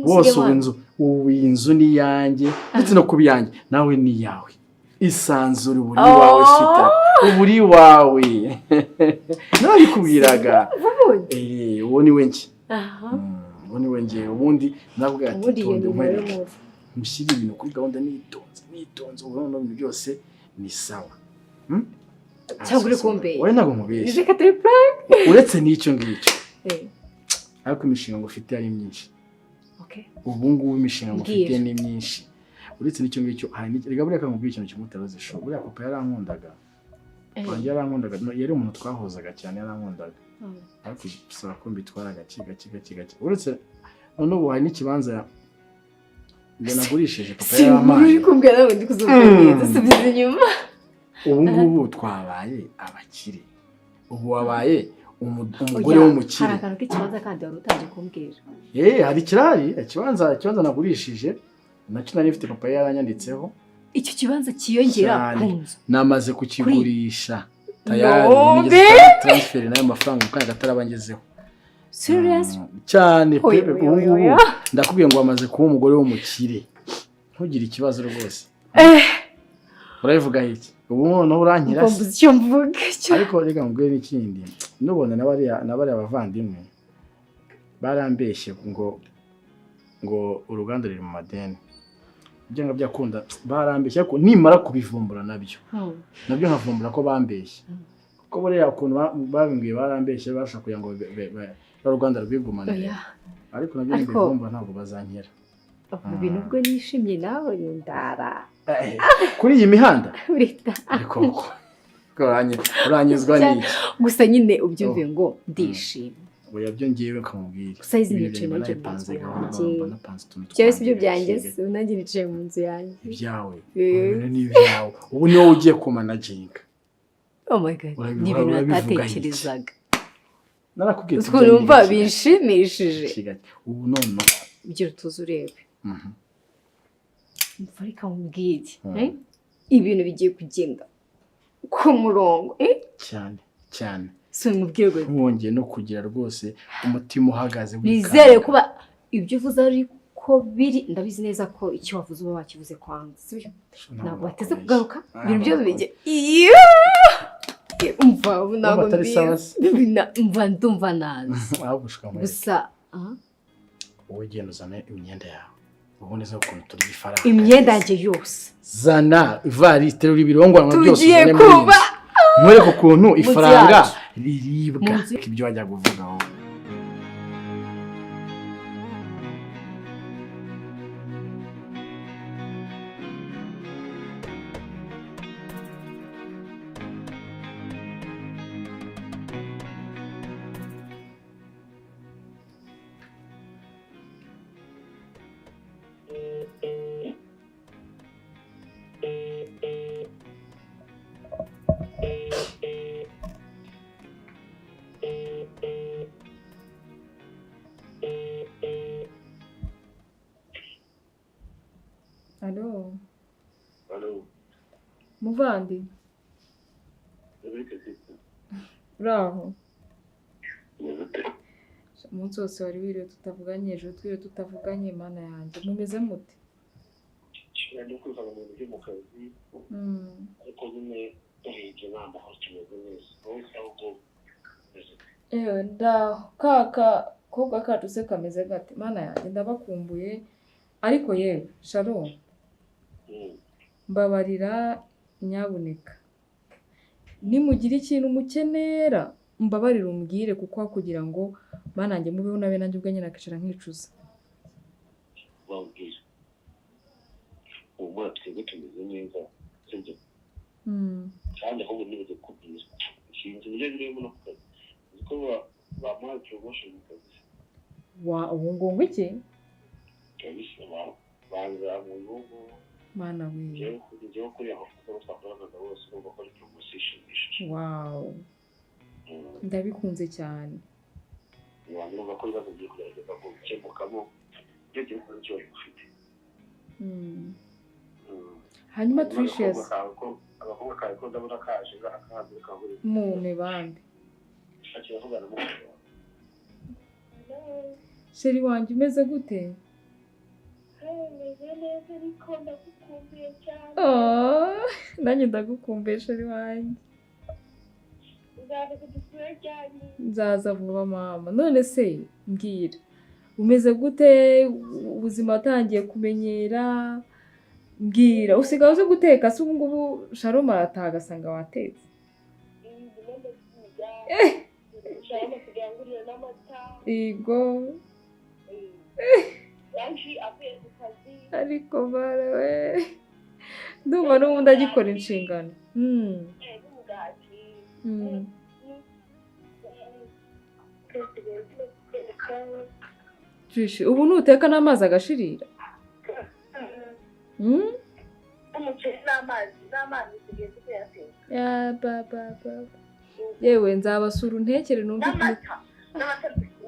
bose ubu inzu ni iyanjye ndetse no kuba iyanjye nawe ni iyawe isanzure uburi wawe sita uburi wawe nabikubwiraga uwo ni we njye uwo ni we njye ubundi nabwo atitonde nkwereke mushyire ibintu kuri gahunda nitonze ubu noneho ibintu byose ni sawa cyangwa uri kumbeye wowe ntabwo nkubeshye uretse n'icyo ngicyo ariko imishinga ngo ufite ari myinshi ubu ngubu imishinga ngo ufite ni myinshi uretse n'icyo ngicyo reka buriya nkubwire ikintu kimwe utaroze sho buriya papa yarankundaga wanjye yarankundaga yari umuntu twahozaga cyane yarankundaga ariko bisaba ko mbitwara gake uretse none ubu hari n'ikibanza ngo nagurishije papa yarampaye uri kumbwira nawe ndi kuzumva dusubiza inyuma ubu ngubu twabaye abakire ubu wabaye umugore w'umukire hari akantu k'ikibanza kandi wari utangiye kumbwira hari kirari ikibanza nagurishije nacyo nari mfite papa yaranyanditseho icyo kibanza kiyongera ku nzu namaze kukigurisha tayari transfer n'ayo mafaranga kandi atarabangezeho serious cyane pepe ubu ngubu ndakubwiye ngo wamaze kuba umugore w'umukire ntugire ikibazo rwose urabivuga iki ubu noneho urankira mvuze icyo mvuga ariko reka mubwire n'ikindi nubona nabari abavandimwe barambeshye ngo uruganda ruri mu madeni byanga byakunda barambeshye ko nimara kubivumbura nabyo nkavumbura ko bambeshye kuko buriya ukuntu babimbwiye barambeshye bashaka kugira ngo uruganda rwigumane ariko nabyo nibivumbura ntabwo bazankera ibintu ubwo nishimye nawe ndara kuri iyi mihanda ariko uranyuzwa n'iki gusa nyine ubyumve ngo ndishimye oya byo ngiye kamubwira gusa izi nicaye muri icyo panze cyangwa se ibyo byanjye nanjye nicaye mu nzu yanjye ibyawe ni ibyawe ubu niwo ugiye kumanaginga oh my god ni ibintu natatekerezaga narakubwiye ukuntu numva bishimishije ubu none ugira utuze urebe umva reka mubwire ibintu bigiye kugenda ku murongo cyane si mubwire ngo wongeye no kugira rwose umutima uhagaze bizere kuba ibyo uvuze ariko biri ndabizi neza ko icyo wavuze uba wakivuze kwanza sibyo ntabwo bateze kugaruka ibintu byose bijye umva ntabwo mva ndumva nazi gusa wowe genda uzane imyenda yawe ubundi zo ukuntu turya ifaranga imyenda yanjye yose zana ivarisi terura ibirongorano byose tugiye kuba mwereke ukuntu ifaranga riribwa ibyo wajya kuvugaho Alo. Muvandi. Uraho. Umunsi wose wari wiriwe tutavuganye, ejo twiriwe tutavuganye, mana yanjye. Mumeze mute? Ndi kwivuga mu buryo mu kazi. Ariko nyine urebye namba aho tumeze neza. Wowe ahubwo kaka kobwa kacu se kameze gate? Mana yanjye ndabakumbuye. Ariko yewe, Sharon. Mbabarira nyabuneka. Nimugira ikintu mukenera, mbabarira umbwire kuko kugira ngo mananjye mubeho nabe nanjye ubwo nakicara nkicuza. Wabwira. Ubu twebwe tumeze neza. Sibyo? Kandi ahubwo nibaze kubwira. Ikintu nje birimo no kukazi. Uko bamaze promotion mu kazi. Ubu ngo iki? Kabisa banza mu rugo. Mana we. Njyewe kuri aho twakorana bose ubwo ko ari promotion. Wow. Ndabikunze cyane. Wanyuma ko ibibazo byo kugerageza gukemukamo byo gihe cyo ufite. Hanyuma Tricious. Abakobwa kawe ko ndabona kaje akahanze kaburi. Mume bande. Akira kuvugana mu. Sheri wanjye umeze gute? Meze neza ariko ndagukumbuye cyane. Nanjye ndagukumbuye Sheri wanjye. Nzaza vuba mama. None se mbwira. Umeze gute? Ubuzima watangiye kumenyera? Mbwira. Usigaye uzi guteka se ubu ngubu Sharon arataha agasanga watetse? Yego. Ariko bare we. Ndumva n'ubundi agikora inshingano. Trishi, ubu nuteka n'amazi agashirira? Umuceri n'amazi tugeze kuyateka. Ya baba. Yewe nzabasura untekere numve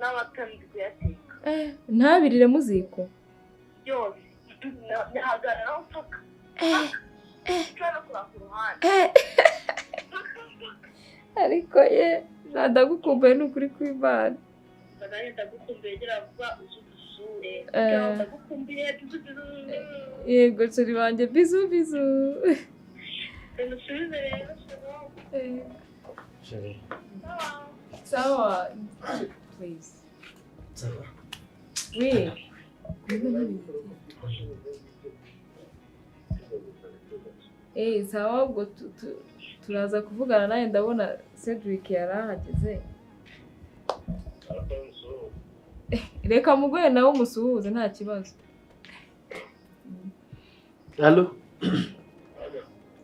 n'amata ndi kuyateka. Ntabirire muziko. Yose. Nahagarara mpaka. Cyane kuri ku ruhande. Ariko ye ndagukumbuye n'ukuri kw'Imana. Ndagukumbuye gira vuba uzudusure. Ndagukumbuye Yego Sheri wanjye bizu. Nusubize rero Sheri. Sawa. Please. Sawa. Oui. Sawa ubwo turaza kuvugana nawe ndabona Cedric yarahageze. Reka mugoye nawe umusuhuze nta kibazo. Allo.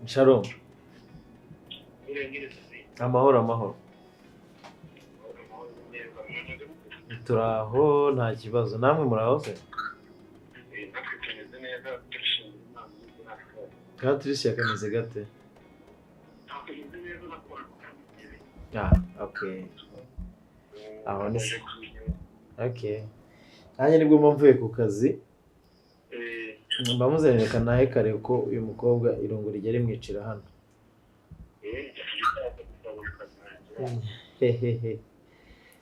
Sharon. Amahoro. Turaho nta kibazo. Namwe muraho se? Tricia kameze gate? Okay. Aho ni se. Okay. Nanjye nibwo mvuye ku kazi. mbamuzereka nawe kare ko uyu mukobwa irungu rijya rimwicira hano. Hehehe.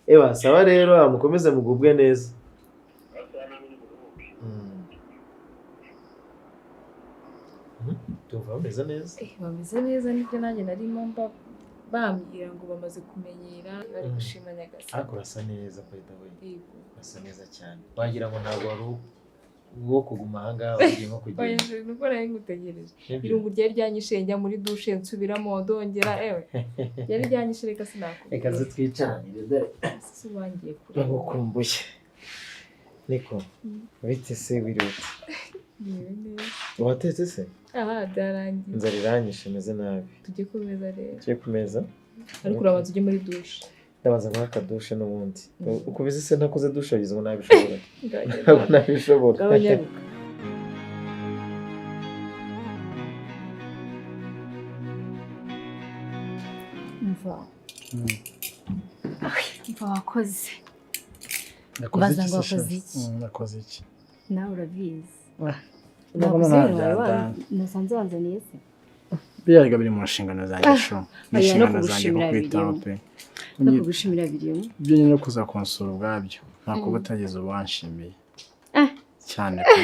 Ewa sawa rero mukomeze mugubwe neza. Tuva bameze neza. Bameze neza nibyo nanjye narimo bambwira ngo bamaze kumenyera bari gushima Nyagasani. Ariko urasa neza Payda we. Urasa neza cyane. Wagira ngo ntabwo wari uwo kuguma aha ngaha ugiye nko kugenda. Oya nuko nari ngutegereje. Irungu ryari ryanyishe njya muri douche nsubiramo ndongera yari ryanyishe reka sinakubwira. Reka zitwicanire dore. Si wangiye kure. Nagukumbuye. Niko. Bite se wirute? Watetse se? Byarangiye. Inzara iranyishe meze nabi. Tujye ku meza rero. Tujye ku meza? Ariko urabanza ujye muri douche. Ndabanza nkora akadushe n'ubundi. Uko bizi se nakoze dushe wagize ngo nabishobora. Ntabwo nabishobora. Abanyaruka. Mva wakoze. Nakoze ngo wakoze iki? Nakoze iki? Nawe urabizi. Ndabona nasanze wanzaniye se. Biriya biri mu nshingano zanjye sho. Inshingano zanjye ko kwitaho pe. No kugushimira birimo. Ibyo nyine no kuza konsura ubwabyo. Ntabwo batageze ubanshimiye. Cyane pe.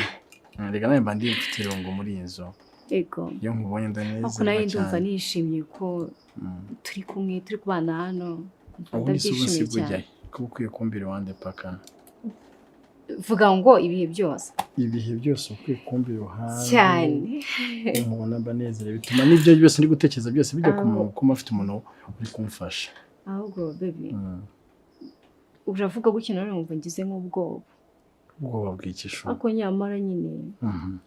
Rega nawe mba ndi mfite irungu muri iyi nzu. Ego. Iyo nkubonye ndanezerwa cyane. Ako nayo ndumva nishimye ko turi kumwe turi kubana hano. Ndabyishimiye cyane. Kuba ukwiye kumbira iruhande paka. Vuga ngo ibihe byose. Ibihe byose ukwiye kumbira iruhande. Cyane. Nkubona mbanezerewe bituma n'ibyo byose ndi gutekereza byose bijya kuma afite umuntu uri kumfasha. Ahubwo baby. Uravuga gutyo none numva ngize nk'ubwoba. Ubwoba bw'ikisho. Ako nyamara nyine.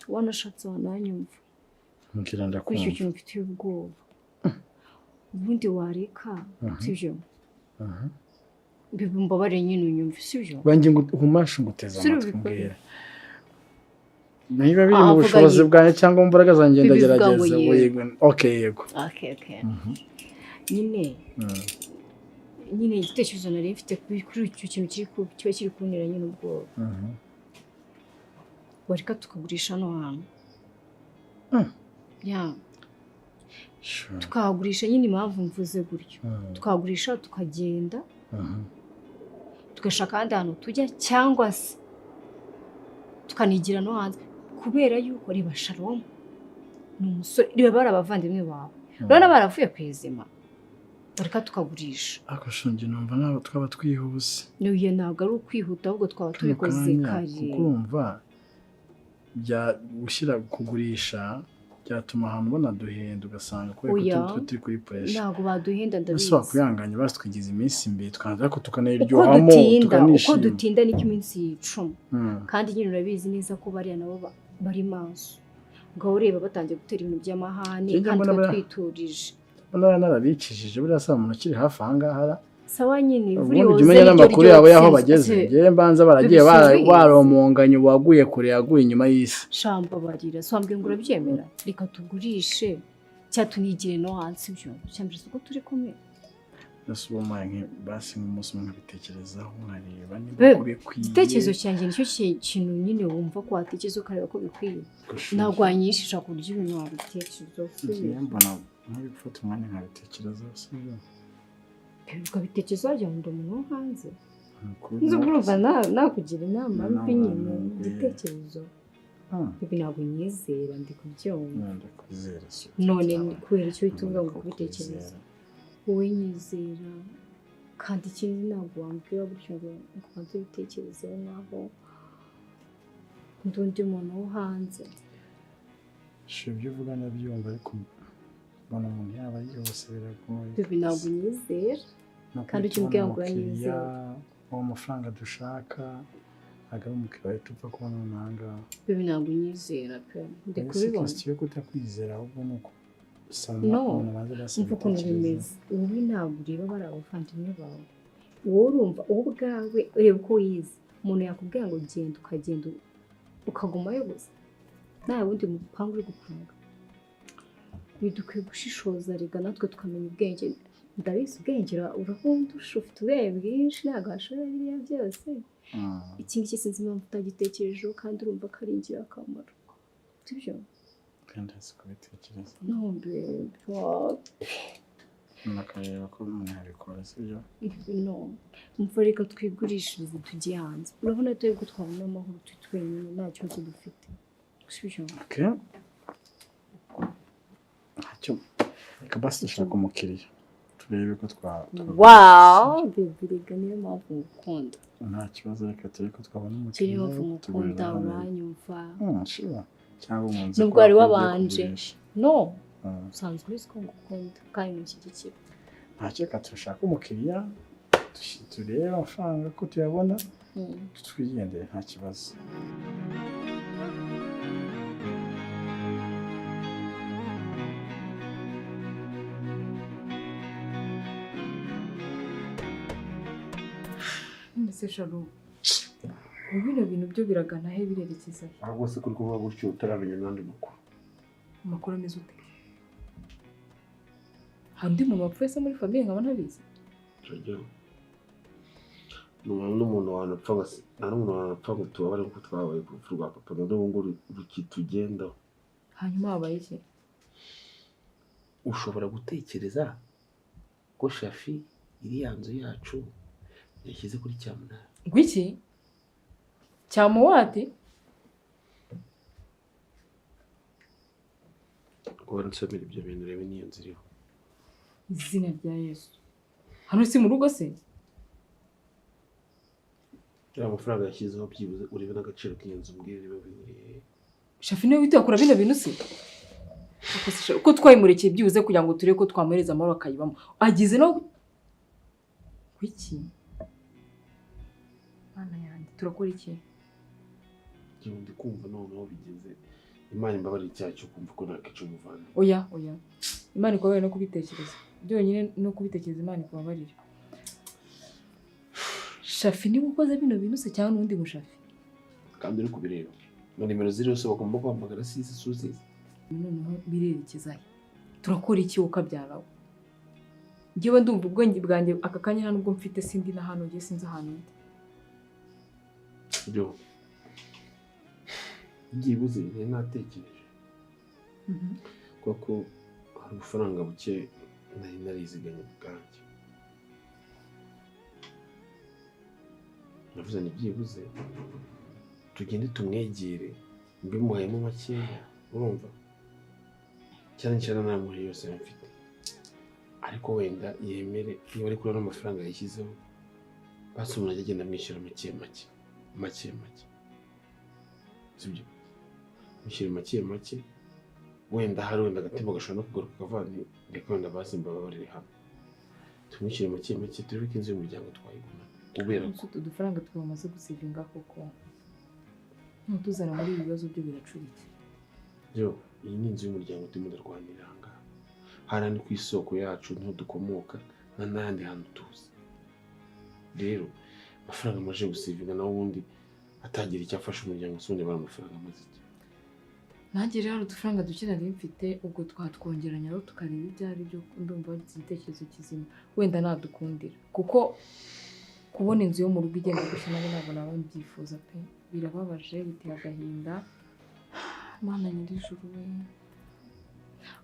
Wanashatse wananyumva. Mukira ndakumva. Kwishyuka ikintu mfite ubwoba. Ubundi wareka sibyo. Bibi mbabare nyine unyumva sibyo. Bange ngumashe nguteza amatwi mbwira. Niba biri mu bushobozi bwanjye cyangwa mu mbaraga zanjye ndagerageza yego. Okay yego. Okay. Nyine igitekerezo nari mfite kuri icyo kintu kiba kiri kuntera nyine ubwoba. Wareka tukagurisha hano hantu. Tukagurisha nyine impamvu mvuze gutyo. Tukagurisha tukagenda. Tugashaka ahandi hantu tujya cyangwa se tukanigira no hanze kubera yuko riba Shalom ni umusore riba barabavandimwe bawe urabona baravuye ku izima bareka tukagurisha ako shonje numva nabo twaba twihuse niyo ntabwo ari ukwihuta ahubwo twaba tubikoze kare kukumva bya gushyira kugurisha byatuma ahantu banaduhenda ugasanga kubera turi kuri pressure ntabwo baduhenda ndabizi so kwihanganya basi twigize iminsi imbere twanza ko tukanayiryohamo tukanishima uko dutinda n'icyo iminsi 10 kandi nyine urabizi neza ko bariya nabo bari maso ngo ureba batangiye gutera ibintu by'amahane kandi batwiturije bana narabikishije buriya saa umuntu kiri hafi ahangaha sawa nyine buri wose umenye n'amakuru yabo yaho bageze ngiye mbanza baragiye baromonganye waguye kure yaguye inyuma y'isi shamba barira swambwe ngo urabyemera reka tugurishe cyatunigire no hansi byo cyambye uko turi kumwe nasubumaye basi nk'umunsi umwe bitekerezaho nkareba niba kubikwiye igitekerezo cyanjye nicyo kintu nyine wumva ko watekereza ukareba ko bikwiye nagwanyishisha ku buryo ibintu wabitekerezo mbona nk'ibifata umwanya nkabitekereza sibyo ukabitekerezo wagira ngo umuntu wo hanze nzi urumva nakugira inama mbi nyine ibitekerezo ibi ntabwo nyizera ndi kubyumva none kubera icyo uhita uvuga ngo kubitekereza wowe nyizera kandi ikindi ntabwo wambwira gutyo ngo ubanze ubitekerezeho naho undi muntu wo hanze ibyo uvuga nabyumva ariko mbona umuntu yaba yose biragoye ibi ntabwo nyizera kandi icyo umbwira ngo uranyizera uwo mafaranga dushaka ntabwo ari umukiriya wahita upfa kubona amahanga ibi ntabwo nyizera pe ndi kubibona si yo kutakwizera ahubwo ni uko no mvuga ukuntu bimeze ubu ntabwo ureba bari abavandimwe bawe wowe urumva wowe ubwawe ureba uko wize umuntu yakubwira ngo genda ukagenda ukagumayo gusa nta wundi mupangu uri gupanga bidukwiye gushishoza rega natwe tukamenya ubwenge ndabizi ubwenge urahundusha ufite ubwenge bwinshi ntabwo washobora biriya byose iki ngiki sinzi impamvu utagitekerejeho kandi urumva ko ari ingirakamaro sibyo kandi hasi kubitekereza no babe what nakareba ko umuntu yabikora sibyo no umva reka twigurishirize tujye hanze urabona twebwe twabona amahoro turi twenyine nta kibazo dufite sibyo okay ntacyo reka basi dushaka umukiriya turebe ko wow baby reka niyo mpamvu ngukunda nta kibazo reka turebe ko twabona kiri umukiriya mpamvu ngukunda uranyumva sure cyangwa umunsi nubwo wari wabanje no usanzwe uzi ko ngukunda kandi nushyigikira ntacyo reka turashaka umukiriya turebe amafaranga ko tuyabona twigendere nta kibazo mbese sharu bino bintu byo biragana he birerekeza ahubwo se kuri kuvuga gutyo utaramenya n'andi makuru amakuru ameze ute hari undi muntu wapfuye se muri famiye nkaba ntabizi n'umuntu wanapfa nta n'umuntu wanapfa ngo tubabare kuko twabaye ku rupfu rwa papa none ubu ngubu rukitugendaho hanyuma habaye iki ushobora gutekereza ko shafi iriya nzu yacu yashyize kuri cyamunara ngwiki cyamuwate ngo nsomere ibyo bintu urebe n'iyo nzu iriho izina rya Yesu hano si mu rugo se ya mafaranga yashyizeho byibuze urebe n'agaciro k'iyo nzu mbwira riba bihuriye shafi niwe wita yakora bino bintu se uko twayimurekeye byibuze kugira ngo turebe ko twamuhereza amahoro akayibamo agize no kwiki mana yanjye turakora iki igihe ndi kumva noneho bigeze imana imbabarira icyaha cyo kumva ko nakica umuvandimwe oya imana ikubabarire no kubitekereza byonyine no kubitekereza imana ikubabarire shafi niba ukoze bino bintu se cyangwa n'undi mushafi kandi uri kubireba na nimero ziriho se bagomba guhamagara size suzize noneho birerekeza he turakora iki ukabyarawe njyewe ndumva ubwenge bwanjye aka kanya nta nubwo mfite sindi na hano ngiye sinzi ahantu ndi byo byibuze ntari natekereje kuko hari ubufaranga buke nari nariziganye bwanjye navuze ni byibuze tugende tumwegere mbimuhayemo makeya urumva cyane cyane nta muhe yose mfite ariko wenda yemere niba ari kubona amafaranga yashyizeho basi umuntu ajya agenda amwishyura make sibyo mwishyura make wenda hari wenda agatima gashobora no kugaruka kavani reka wenda basi mbababarire hano tumwishyure make turebe ko inzu y'umuryango twayigura kubera ko utu dufaranga twamaze gusivinga koko ntutuzana muri ibi bibazo byo biracuritse byo iyi ni inzu y'umuryango turimo ndarwanira ahangaha hariya ni ku isoko yacu niho dukomoka n'ahandi hantu tuzi rero amafaranga amaze gusivinga nawe ubundi atagira icyo afasha umuryango usundi bara amafaranga amaze iki nanjye rero udufaranga duke nari mfite ubwo twatwongeranya rero tukareba ibyo ari byo ndumva bagize igitekerezo kizima wenda nadukundira kuko kubona inzu yo mu rugo igenda gusa nabo ntabwo naba mbyifuza pe birababaje biteye agahinda mana nyir'ijuru we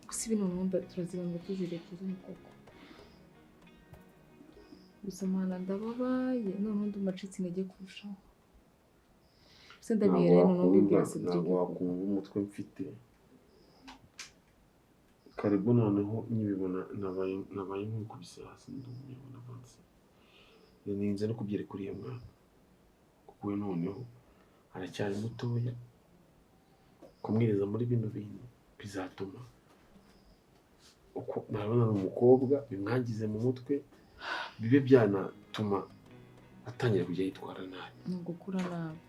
gusa ibintu numva turazira ngo tuzirekeze koko gusa mana ndababaye noneho ndumva acitse intege kurushaho gusa ndabihereye noneho mbibwira Cedric ntabwo wakumva umutwe mfite karibu noneho nkibibona nabaye nk'ukubise hasi ndumva vansi ninze no kubyere kuri iyo mwana kuko we noneho aracyari mutoya kumwiriza muri bino bintu bizatuma uko nabona umukobwa bimwangize mu mutwe bibe byanatuma atangira kujya yitwara nabi ni ugukura nabi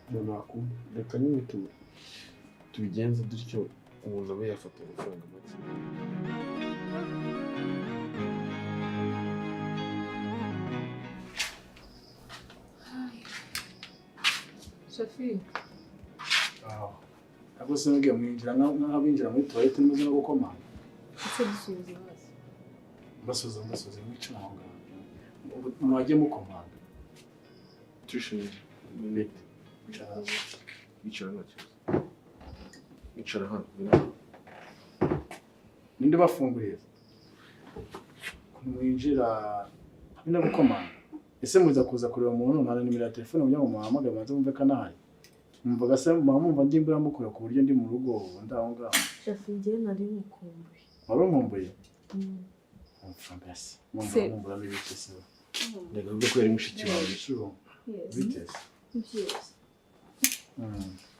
umuntu wakumva reka nyine tubigenze dutyo umuntu abe yafata amafaranga make Shafi ntabwo se nubwiye mwinjira nk'abinjira muri tuwarete nimuze no gukomanga ese dusubiza hasi mbasuza mwicara aho ngaho mwajye mukomanga tushije nete Bicara nta kibazo. Bicara hano. Ninde bafunguriye? Mwinjira bina gukomanga. Ese muza kuza kureba umuntu ntana nimero ya telefone kugira ngo muhamagare maze mumve kana hari. Mumvaga se mumva ndimbura mukora ku buryo ndi mu rugo ndaho ngaho. Shafi njye nari mukumbuye. Wari umumbuye? Mfambasi. Mumbura n'ibiki se? Ndega ubwo ko yari mushiki wawe. Biteze. Yes.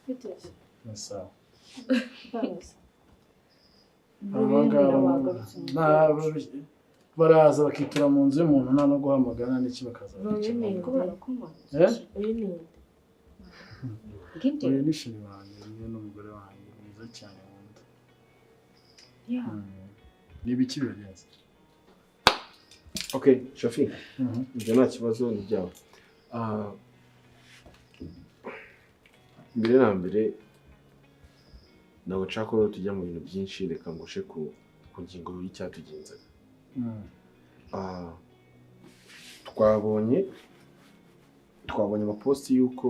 Biteze. Nasa. Thanks. Baraza bakitura mu nzu y'umuntu nta no guhamagara n'iki bakaza uyu ni sheri wanjye niwe n'umugore wanjye mwiza cyane wunda ni ibiki biragenze Okay, Shafi. Ibyo nta kibazo ni byawe. Mbere na mbere nawe nshaka ko tujya mu bintu byinshi reka ngushe ku ngingo y'icyatugenzaga. Twabonye amaposti y'uko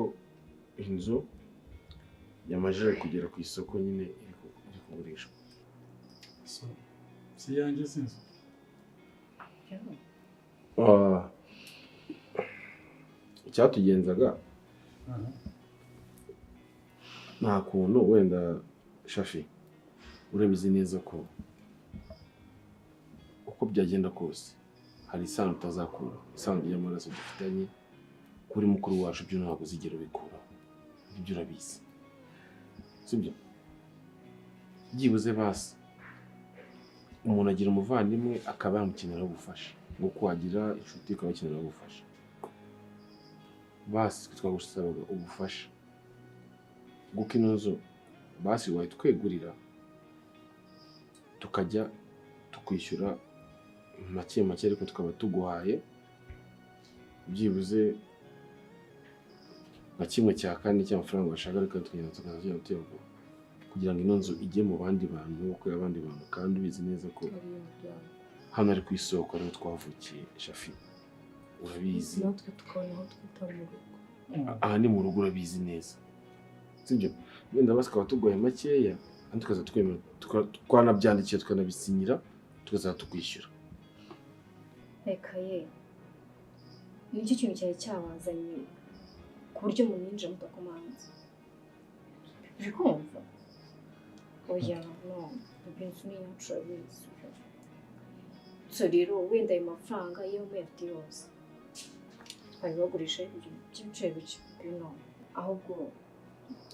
inzu yamajije kugera ku isoko nyine iri kugurishwa. Si yanjye sinzi. Icyatugenzaga nta kuntu wenda Shafi urabizi neza ko uko byagenda kose hari isano utazakura, isano y'amaraso dufitanye kuri mukuru wacu byo ntabwo uzigera ubikura, ibyo urabizi sibyo? Byibuze basi umuntu agira umuvandimwe akaba yamukenera ubufasha, nguko wagira inshuti ikaba yakenera ubufasha, basi twagusabaga ubufasha guko ino nzu basi wayitwegurira tukajya tukwishyura make ariko tukaba tuguhaye byibuze na kimwe cya kane cy'amafaranga bashaka ariko tugenda tukazajya tuyagura kugira ngo ino nzu ijye mu bandi bantu uko abandi bantu kandi ubizi neza ko hano ari ku isoko ariho twavukiye Shafi urabizi natwe tukabona aho twita mu rugo. aha ni mu rugo urabizi neza sibyo? Wenda basi tukaba tuguhaye makeya kandi tukaza twemera twanabyandikiye tukanabisinyira tukaza tukwishyura. Reka ye nicyo kintu cyari cyabazanye ku buryo muninjira mutakomanze uri kumva? Oya no ibintu ni yacu urabizi so rero wenda ayo mafaranga iyo muyafite yose twabibagurisha by'ibiciro bino ahubwo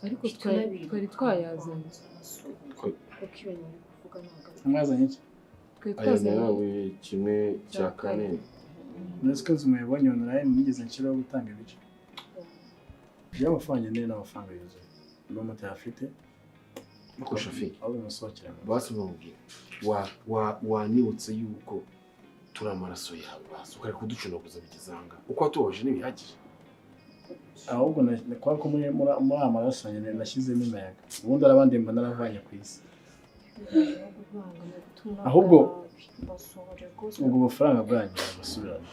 ariko twari twayazanye mwazanye iki? Aya nawe kimwe cya kane nzi ko inzu muyibonye online nigeze nshyiraho gutanga ibice by'amafaranga nyine n'amafaranga yuzuye niba mutayafite ariko Shafi aho bimusohokera basi bamubwira wanibutse yuko turi amaraso yawe basi ukareka kuducunaguza bigezanga uko watubaje ntibihagije ahubwo kwa ko muri amaraso nyine nashyizemo imiyaga ubundi arabandi mba naravanye ku isi ahubwo ubwo bufaranga bwanyu basubirana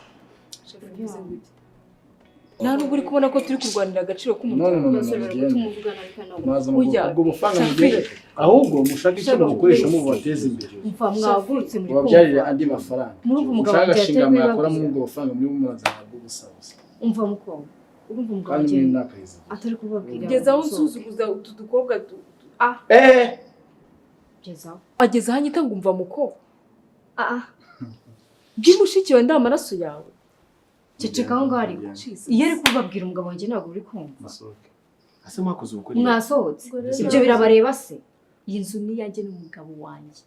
nta nubwo uri kubona ko turi kurwanira agaciro k'umuntu ubwo bufaranga mugende ahubwo mushaka icyo mukoresha mu bateza imbere mwavutse muri mubabyarire andi mafaranga mushaka gashinga mwakora muri ubwo bufaranga muri mumaza ntabwo gusabusa umva mukobwa urumva umugabo kandi muri nakayiza atari kubabwira kugeza aho nsuzuguza utu dukobwa gezaho ageze aho anyita ngo umva mukobwa by'umushiki wawe nda amaraso yawe ceceka aho ngaho ari iyo ari kubabwira umugabo wanjye ntabwo uri kumva ase mwakoze ubukwe mwasohotse ibyo birabareba se iyi nzu ni iyanjye n'umugabo wanjye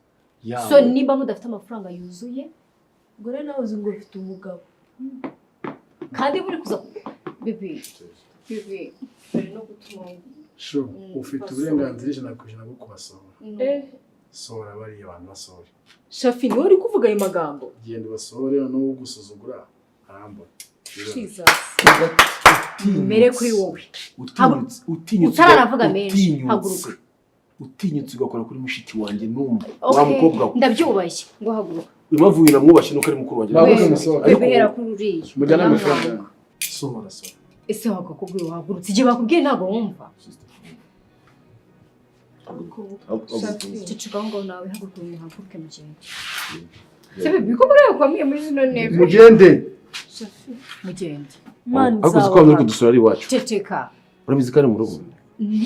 so niba mudafite amafaranga yuzuye gore nawe uzi ngo ufite umugabo kandi muri kuza bebe bari no gutuma ufite uburenganzira ijana ku ijana bwo kubasohora sohora bariya abantu basohora Shafi niwe uri kuvuga ayo magambo genda ubasohore noneho gusuzugura arambona mere kuri wowe utararavuga menshi haguruka utinyutse ugakora kuri mushiki wanjye n'umwe wa mukobwa we ndabyubashye ngo haguruka impamvu winamwubashye nuko ari mukuru wanjye bihera kuri uriya mujyana amafaranga sohora ese wakakubwiye wahagurutse igihe bakubwiye ntabwo wumva ceceka aho ngaho nawe haguruka muhaguruke mugende sebe biko murebe kwamwiye muri zino ntebe mugende mugende ariko uzi ko muri kudusura ari iwacu ceceka urabizi ko ari mu rugo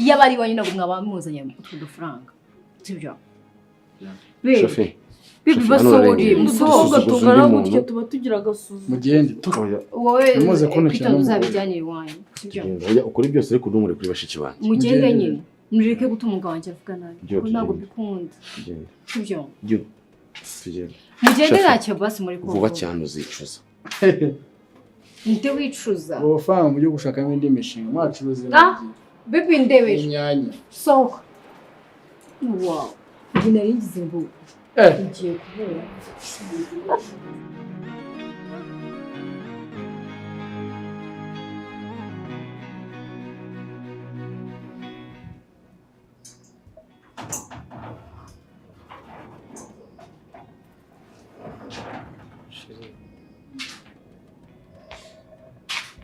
iyo abari iwanyu ntabwo mwaba muzanye utwo dufaranga sibyo shafi bibi basohore musohoka tungana gutya tuba tugira agasuzuma mugende wowe Muze kuntukira kwita uzabijyanye iwanyu sibyo oya ukuri byose ariko ntumure kuri bashiki banjye mugende nyine mureke gutuma umugabo wanjye avuga nabi kuko ntabwo bikunda sibyo tugende mugende ntacyo basi muri kuvuga vuba cyane uzicuza nde wicuza amafaranga mu byo gushakamo indi mishinga mwacuruza bibi ndebeje inyanya sohoka wow njye nari ngize ngo ngiye kubura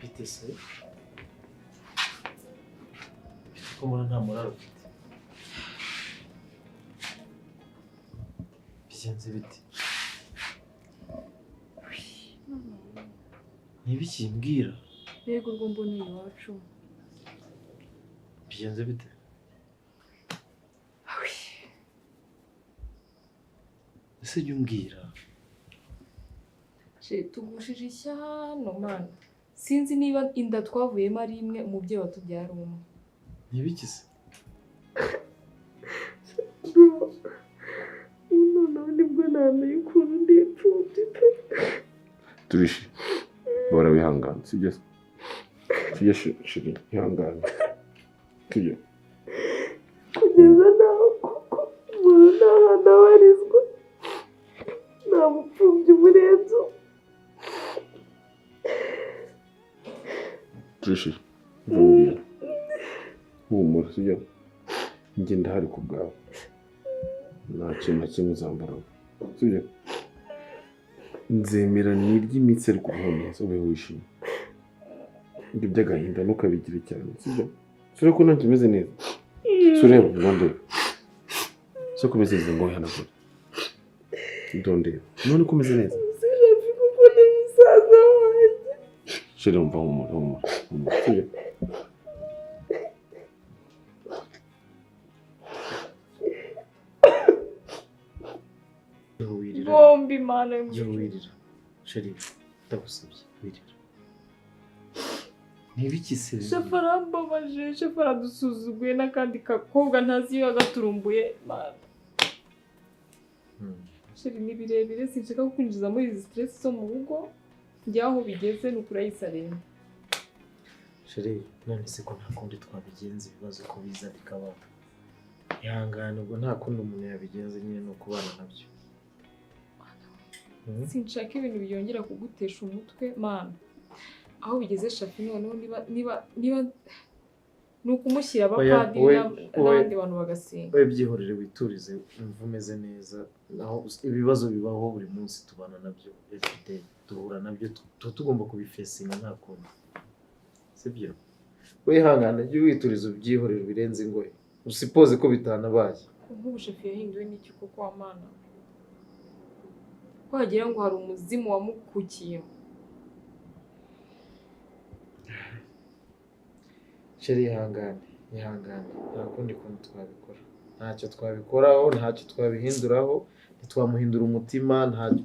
bite se ko mbona nta muraro ufite bigenze bite ntibiki mbwira yego urwo mbona iwacu bigenze bite ese jya umbwira tugushije ishyano mana sinzi niba inda twavuyemo ari imwe umubyeyi watubyara umwe ntibiki se noneho nibwo namenye ukuntu ndi imfubyi pe turishi bora wihangana sibyo tujye shiri ihangana tujye kugeza naho kuko umuntu nta hantu abarizwa nta mupfubyi umurenze turishi mvumubwira humura sibyo njye ndahari ku bwawe nta kintu na kimwe uzambaraho sibyo nzemera nirya imitsi ariko ubaho neza ube wishimye ibyo by'agahinda ntukabigire cyane sibyo sure ko ntacyo umeze neza sureba ndondeba so kumeze neza ngo wihanagure ndondeba none ko umeze neza sirafi kuko ni musaza wanjye sure umva humura sibyo bombi mana jya wirira sheri ndagusabye wirira ntibiki se shefu arambabaje shefu aradusuzuguye n'akandi gakobwa ntazi iyo yagaturumbuye mana sheri ni birebire sinshaka kukwinjiza muri izi stress zo mu rugo njye aho bigeze ni ukurayisarenda sheri none se ko nta kundi twabigenza ibibazo ko biza bikabaho ihangane ubwo nta kundi umuntu yabigenza nyine ni ukubana nabyo sinshaka ibintu byongera kugutesha umutwe mana aho bigeze shafi noneho niba ni ukumushyira abapadiri n'abandi bantu bagasenga wowe byihorere witurize umva umeze neza naho ibibazo bibaho buri munsi tubana nabyo everyday duhura nabyo tuba tugomba kubifesinga nta kundi sibyo wihangane jya wituriza ubyihorere birenze ingohe usipoze ko bitanabaye nk'ubu shafi yahinduwe n'iki koko wa mana wagira ngo hari umuzimu wamukukiye sheri ihangane nta kundi kuntu twabikora ntacyo twabikoraho ntacyo twabihinduraho ntitwamuhindura umutima ntacyo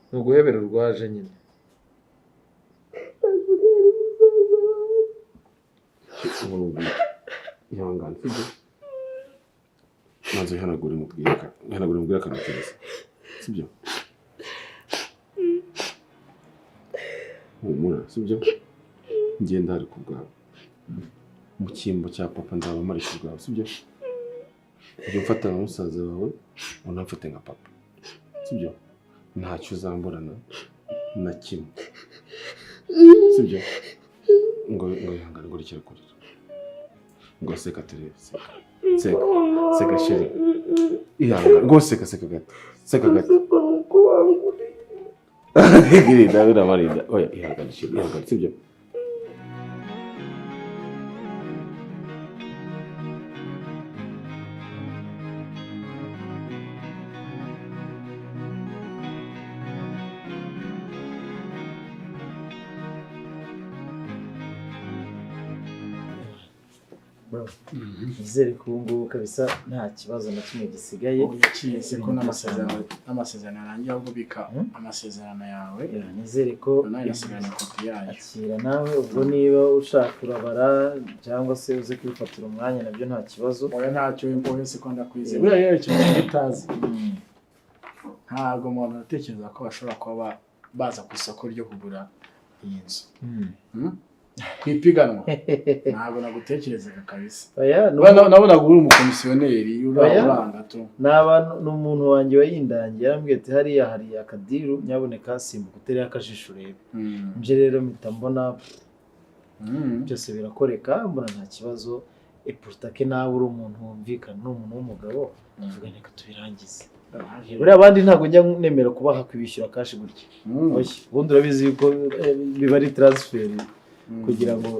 ni uguhebera urwaje nyine ihangane sibyo maze ihanagure mubwire akantu keza sibyo humura sibyo ngenda hari ku bwawe mu cyimbo cya papa nzaba mari ku bwawe sibyo ujye umfata nka musaza wawe unamfate nka papa sibyo ntacyo uzamburana na kimwe sibyo ngo ihangane ngo rekere kurira ngo seka Teresa seka sheri ihangane ngo seka gato seka gato Giri, David Amarinda. Oya, ihangane sheri, ihangane sibyo. bro nizere ko ubu ngubu kabisa nta kibazo na kimwe gisigaye ukize ko n'amasezerano arangiye ahubwo bika amasezerano yawe nizere ko nasigaranye kopi yayo akira nawe ubwo niba ushaka urabara cyangwa se uze kwifatira umwanya nabyo nta kibazo oya ntacyo imbohe se ko ndakwizeye buriya rero ikintu utazi ntabwo umuntu atekereza ko bashobora kuba baza ku isoko ryo kugura iyi nzu kwipiganwa ntabwo nagutekerezaga kabisa nabonaga uri umukomisiyoneri uranga tu ni umuntu wanjye wayindangiye yarambwiye ati hariya hari akadiru nyaboneka simbuka utereye akajisho urebe nje rero mpita mbona byose birakoreka mbona nta kibazo epurutake nawe uri umuntu wumvikana n'umuntu w'umugabo tuvuga reka tubirangize buriya abandi ntabwo njya nemera kubaha kubishyura kashi gutya ubundi urabizi yuko biba ari taransiferi kugira ngo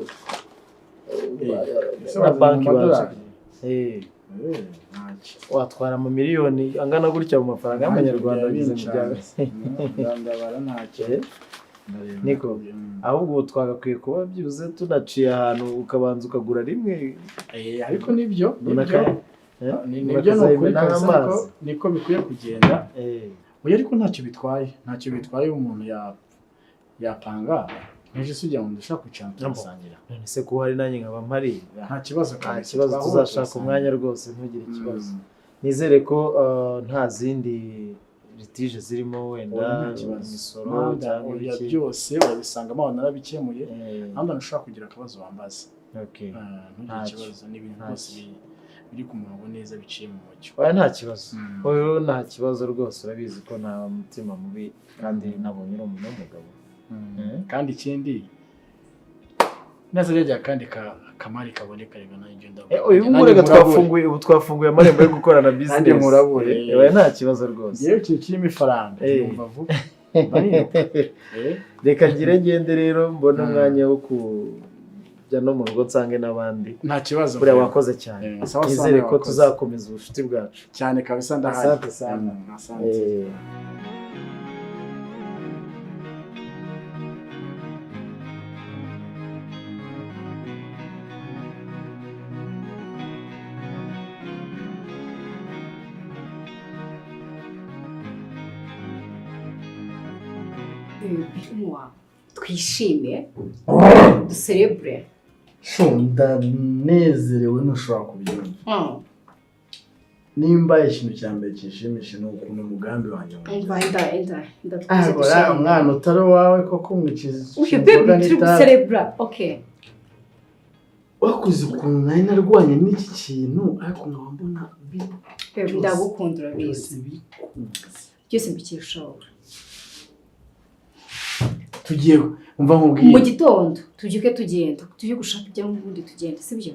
na banki watwara amamiliyoni angana gutya mu mafaranga y'amanyarwanda bigize mu byawe niko ahubwo ubu twagakwiye kuba byibuze tunaciye ahantu ukabanza ukagura rimwe ariko nibyo niko bikwiye kugenda oya ariko ntacyo bitwaye umuntu yapanga nje sujya mu ndashaka kwicara turasangira none se ko hari nanjye nkaba mpari nta kibazo tuzashaka umwanya rwose ntugire ikibazo nizere ko nta zindi litije zirimo wenda imisoro cyangwa ibyo byose wabisangamo abantu narabikemuye ntabwo nashaka kugira akabazo wambaza ntugire ikibazo n'ibintu byose biri ku murongo neza biciye mu mucyo oya nta kibazo wowe nta kibazo rwose urabizi ko nta mutima mubi kandi nabonye uri umuntu w'umugabo kandi ikindi neza rya kandi kamari kaboneka rega nayo ngenda uyu murega twafunguye amarembo yo gukorana business oya nta kibazo rwose yewe kirimo ifaranga yumva vuba reka ngende rero mbona umwanya wo kujya no mu rugo nsange n'abandi nta kibazo buriya wakoze cyane nizere ko tuzakomeza ubucuti bwacu cyane kabisa ndahari asante twishime duserebure ndanezerewe ntushobora kubyumva nimba ikintu cya mbere kishimisha ni ukuntu umugambi wanjye umwana utari wawe koko turi guserebura wakoze ukuntu nari narwanye n'iki kintu ariko nkaba mbona ndagukunda urabizi byose mbikeshaho tugiye umva nkubwiye mu gitondo tubyuke tugenda tujye gushaka ibyangombwa ubundi tugenda sibyo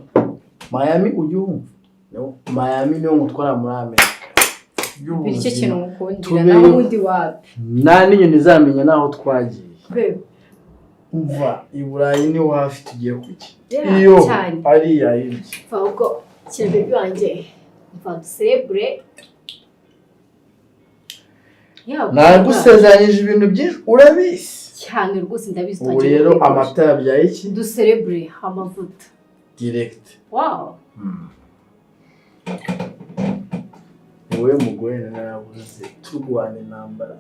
Miami ujye wumva Miami niyo ngutwara muri Amerika icyo kintu mukundira naho ubundi wapi nta n'inyoni zamenya naho twagiye umva i Burayi ni hafi tugiye kuki iyo ariya hirya ubwo kirebe byanjye mva duserebure nagusezeranyije ibintu byinshi urabizi cyane rwose ndabizi ubu rero amata yabyaye iki duserebure amavuta direct wow wowe mugore narabuze turwane intambara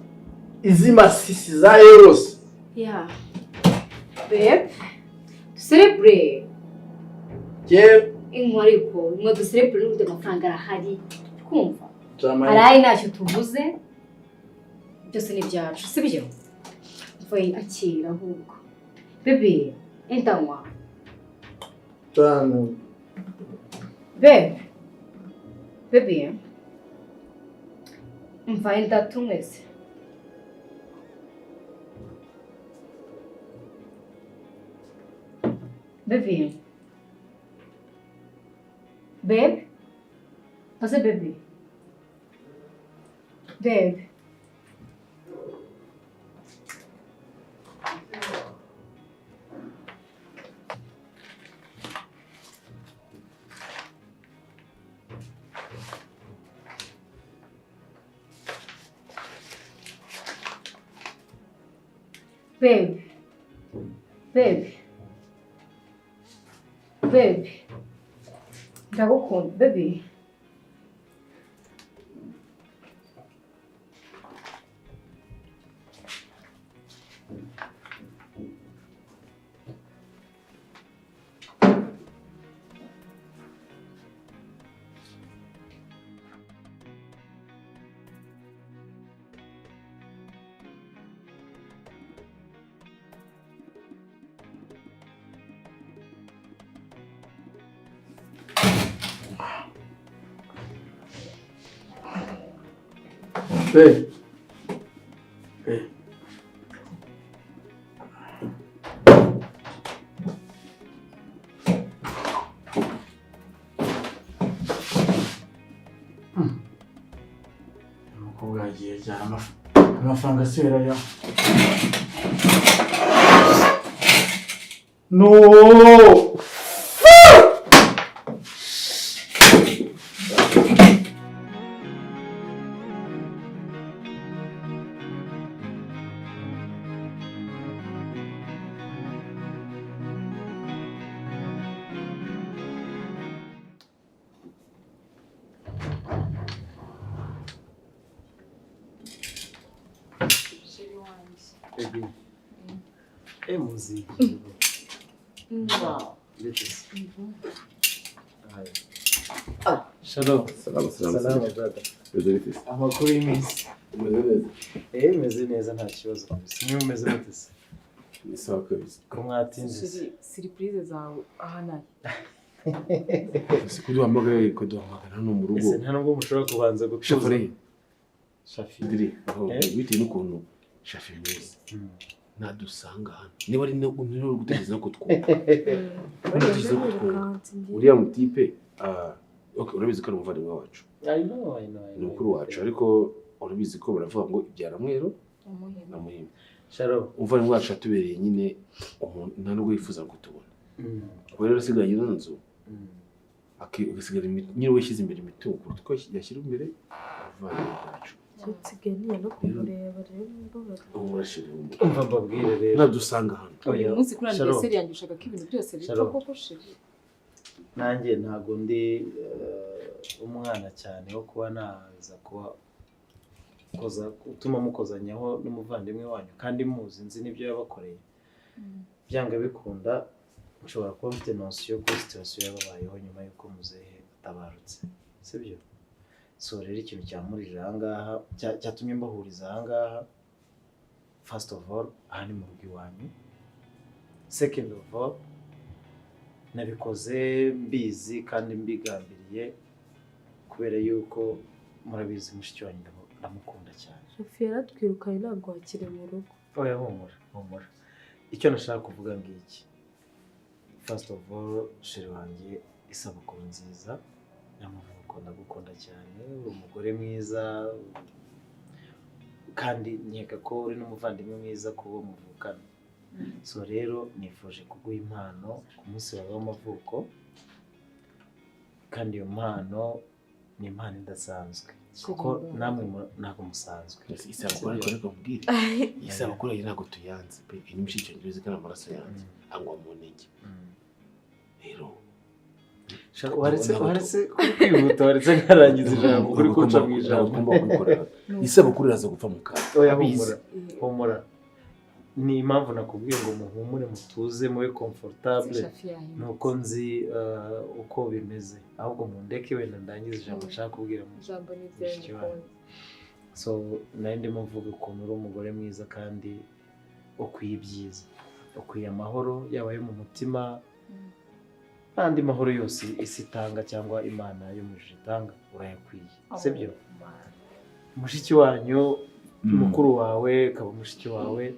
izi masisi za Eros babe duserebure ariko mwe duserebure n'ubundi amafaranga arahari twumva harayi ntacyo tuvuze byose ni ibyacu sibyo mvuye akira ahubwo bebe endanywa bebe mva enda tumwese bebe Você bebe? Bebe. Bebe. Bebe. Bebe. ndagukunda baby. Hey. Hey. Umukobwa yagiye ajyana amafaranga asera ya. No! Baby. Muziki. Shalom. Salama brother. Amakuru y'iminsi. Meze neza nta kibazo kabisa. Niba umeze mute se? Ni sawa kabisa. Ko mwatinze. Surprise zawe aha nayo. Sikudu hamagara ko duhamagara no mu rugo. Ese nta nubwo mushobora kubanza gutuza. Shafari. Shafi. Ndiri. Bitewe n'ukuntu Shafi mwiza. Nadusanga hano. Niba ari no gutegereza ko twumva. Uriya mutipe okay, urabizi ko ari umuvandimwe wacu. I know. Ni mukuru wacu ariko urabizi ko baravuga ngo ibyara mwero namuhimba. Shalom. Umuvandimwe wacu atubereye nyine umuntu nta nubwo yifuza kutubona. Rero asigaye ino nzu akisigara nyine wishyize imbere imitungo kuko yashyira imbere abavandimwe bacu. Tutsiganiye no kumureba rero mbabara. Umurashire Umva mbabwire rero. Nadusanga hano. Uyu munsi kuri anniversaire yanjye ushaka ko ibintu byose bipfa koko shiri. Nanjye ntago ndi umwana cyane wo kuba naza kuba utuma mukozanyaho n'umuvandimwe wanyu kandi muzi nzi n'ibyo yabakoreye. Byanga bikunda nshobora kuba mfite notion ko situation yababayeho nyuma y'uko muzehe atabarutse. Sibyo? So rero ikintu cyamurije aha ngaha cyatumye mbahuriza aha ngaha. First of all, aha ni mu rugo iwanyu. Second of all, nabikoze mbizi kandi mbigambiriye kubera yuko murabizi mushiki wanyu ndamukunda cyane. Shafi yaratwirukanye ntabwo wakire mu rugo. Oya humura. Icyo nashaka kuvuga ngiki. First of all, sheri wanjye isabukuru nziza. N'amavuko ndagukunda cyane. Uri umugore mwiza kandi nkeka ko uri n'umuvandimwe mwiza kubo muvukana. So rero nifuje kuguha impano ku munsi wawe w'amavuko kandi iyo mpano ni impano idasanzwe kuko namwe ntabwo musanzwe. Isabukuru ariko reka mbwire. Isabukuru ye ntabwo tuyanze pe ni mushiki wanjye uzi ko amaraso yanjye angwa mu ntege. Rero waretse kwihuta waretse nkarangiza ijambo uri kuca mu ijambo. Isabukuru iraza gupfa mu kanwa. Oya humura. Ni impamvu nakubwiye ngo muhumure mutuze mube comfortable nuko nzi uko bimeze ahubwo mundeke wenda ndangiza ijambo nshaka kubwira mu ijambo n'ibyo. So nari ndimo mvuga ukuntu uri umugore mwiza kandi ukwiye ibyiza, ukwiye amahoro yaba yo mu mutima n'andi mahoro yose isi itanga cyangwa Imana yo mu ijuru itanga urayakwiye. Sibyo? Mushiki wanyu mukuru wawe kaba mushiki wawe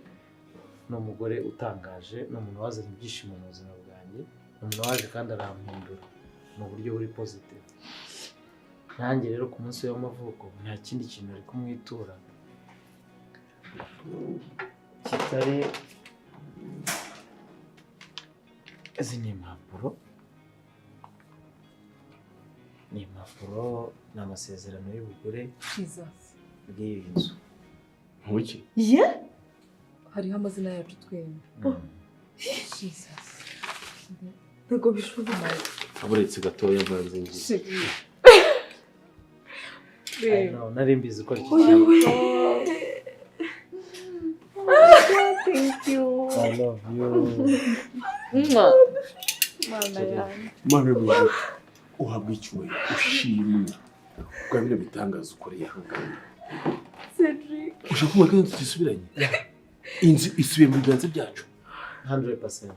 ni umugore utangaje, ni umuntu wazanye ibyishimo mu buzima bwanjye, ni umuntu waje kandi arampindura mu buryo buri positive. Nanjye rero ku munsi w'amavuko nta kindi kintu ari kumwitura kitari izi ni impapuro. Ni impapuro n'amasezerano y'ubugure bw'iyi nzu. Ntuki? Hariho amazina yacu twembi. Ntabwo bishoboka. aburetse gatoya mbanze ngiye. nari mbizi ko ari Thank you. I love you. Mana yanjye. Mana yanjye uhabwa icyubahiro ushimwe bwa bino bitangaza ukoreye ahangana. Cedric. Ushaka kuvuga ko tutisubiranye? Inzu isubiye mu biganza byacu 100%.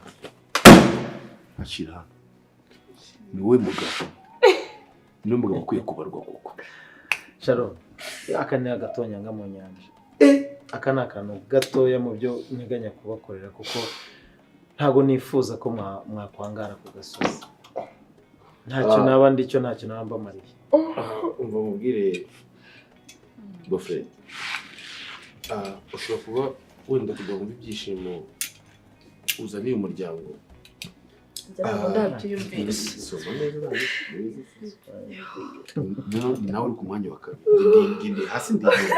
akira hano ni wowe mugabo niwe mugabo ukwiye kubarwa koko. Sharon, aka ni agatonyanga mu nyanja. Aka ni akantu gatoya mu byo nteganya kubakorera kuko ntago nifuza ko mwakwangara ku gasozi. Ntacyo naba ndicyo ntacyo naba mbamariye. Umva mubwire Bofre. Ushobora kuba wenda kugira ngo ibyishimo uzaniye umuryango. Nawe uri ku mwanya wa kabiri. Ngende hasi ndende.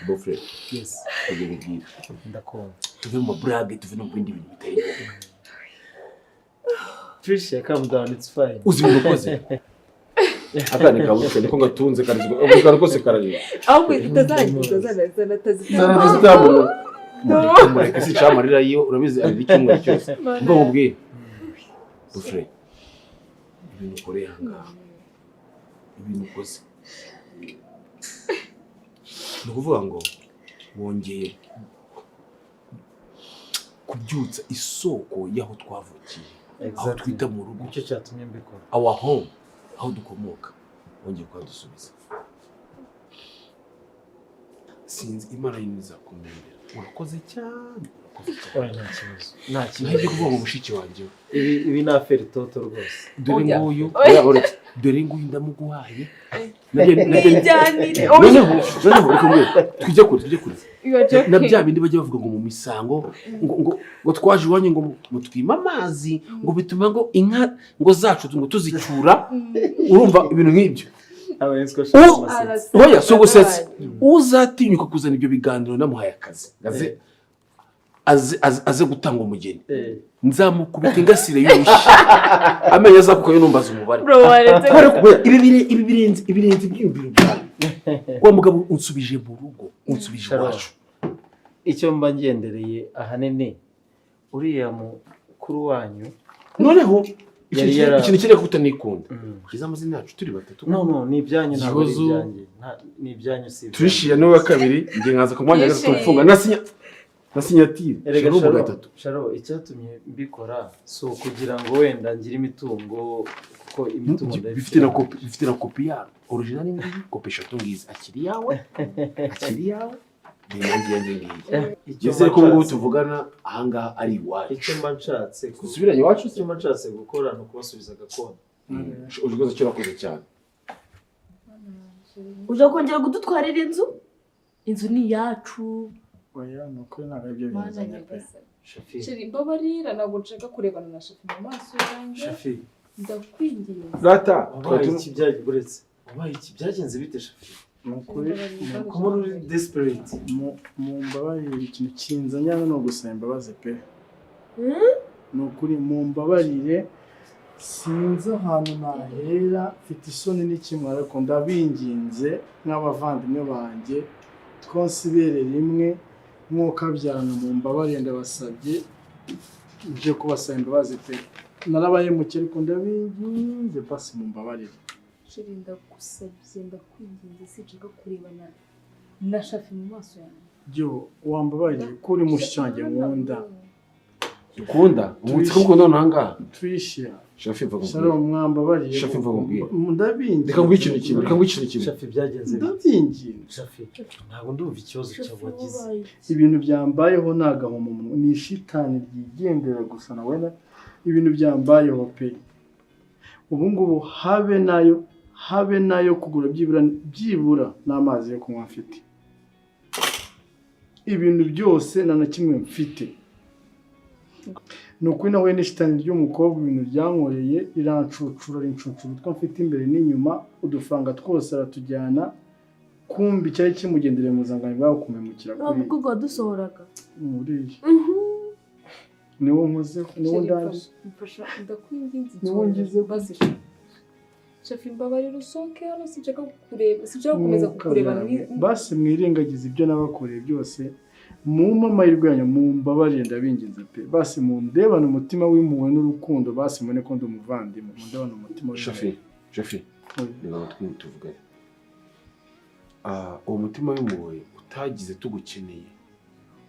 Bofre. Yes. Ubwira. Ndakumva. Tuve mu brag, tuve no bindi bintu biteye. Tricia, calm down, it's fine. Uzi ibintu ukoze. Akane kabuke niko ngatunze karizwa. Ubwo rwose kararira. ahubwo itazagiza zanazana Zitabu. Mureke si cyamarira iyo urabizi ari icyumwe cyose. Ngo mubwire. Bofre. Ibintu ukoreye ahangaha. Ibintu ukoze. Ni ukuvuga ngo wongeye kubyutsa isoko y'aho twavukiye. Aho twita mu rugo. Nicyo cyatumye mbikora. Our home. Aho dukomoka. Wongeye kwadusubiza. Sinzi Imana yiniza kumwemera. Urakoze cyane. Oya nta kibazo. Nta kibazo. Nahibye kuvuga ngo mushiki wanjye. Ibi na affaire toto rwose. Dore nguyu. Dore nguyu ndamuguhaye. Nijyanire. Noneho tujye kure. Na bya bindi bajya bavuga ngo mu misango ngo twaje iwanyu ngo mutwima amazi ngo bituma ngo inka ngo zacu ngo tuzicyura. Urumva ibintu nk'ibyo. Oya so gusetsa uzatinyuka kuzana ibyo biganiro namuhaye akazi aze gutanga umugeni nzamukubita ingasire y'urushi amenye azakukayo numbaza umubare ibi birenze ibyiyumviro byawe wa mugabo unsubije mu rugo unsubije iwacu. Icyo mba ngendereye ahanini uriya mukuru wanyu noneho ikintu kiri kutanikunda kiza amazina yacu turi batatu. No ni ibyanyu ntabwo ari ibyanjye. Ni ibyanyu si. Turishiya niwe wa kabiri ngiye nkaza ku mwanya gatatu mfunga na sinyatire. Sharo icyatumye mbikora so kugira ngo wenda ngire imitungo kuko imitungo bifite na kopi ya original ngiyi kopi eshatu ngizi akiri yawe ngiye yizere ko ngo tuvugana ahangaha ari iwacu. Icyo mba nshatse kusubiranye iwacu icyo mba nshatse gukora no kubasubiza gakondo. Ujugoze cyo rakoze cyane. Uje kongera kudutwarira inzu ni yacu. Oya nuko ntabwo ibyo bizanye pe. Sheri mbabarira ntabwo nshaka kurebana na Shafi mu maso yanjye. Shafi Ndakwingiye. Rata wabaye iki byagenze bite Shafi? Nukuri Comment uri desperate? Mu mbabarire ikintu kinzanye hano no gusaba imbabazi pe. Nukuri mu mbabarire sinzi ahantu nahera mfite isoni n'ikimwe ariko ndabinginze nk'abavandimwe banjye twonsibere rimwe mwuka byarana mu mbabarire ndabasabye nje kubasaba imbabazi pe. Narabaye muke ariko ndabinginze pasi mu mbabarire. Sheri ndagusabye ndakwinginze sinshaka kurebana na Shafi mu maso yanjye. Byo wambabarire kuri mushyange nkunda. Ukunda umutsi ko none ahangaha Tuishia. Shafi mvuga. Sharo mwambabarire. Shafi mvuga. Ndabinginze. Reka ngwikino kimwe. Shafi byagenze bite? Ndabinginze. Shafi ntabwo ndumva ikibazo cyabagize. Ibintu byambayeho nagahomo ni shitani ryigendera gusa na wena ibintu byambayeho pe. Ubu ngubu habe nayo kugura byibura n'amazi yo kunywa mfite. Ibintu byose na kimwe mfite. Nuko nawe ni shitani ry'umukobwa ibintu byankoreye irancucura twa mfite imbere n'inyuma udufanga twose aratujyana kumbi cyari kimugendereye mu zangano bwaho kumemukira kuri. Ntabwo dusohoraga. Muri. niwo nkoze niwo ndaje mfasha ndakwinginze niwo ngize basi shafi mbabarira usohoke hano sinshaka kukureba sinshaka gukomeza kukureba basi mwirengagiza ibyo nabakoreye byose mumpa amahirwe yanyu mumbabarire ndabinginze pe basi mundebane umutima w'impuhwe n'urukundo basi mbone ko ndi umuvandimwe mundebane umutima w'impuhwe Shafi niba twintu tuvugane uwo mutima w'impuhwe utagize tugukeneye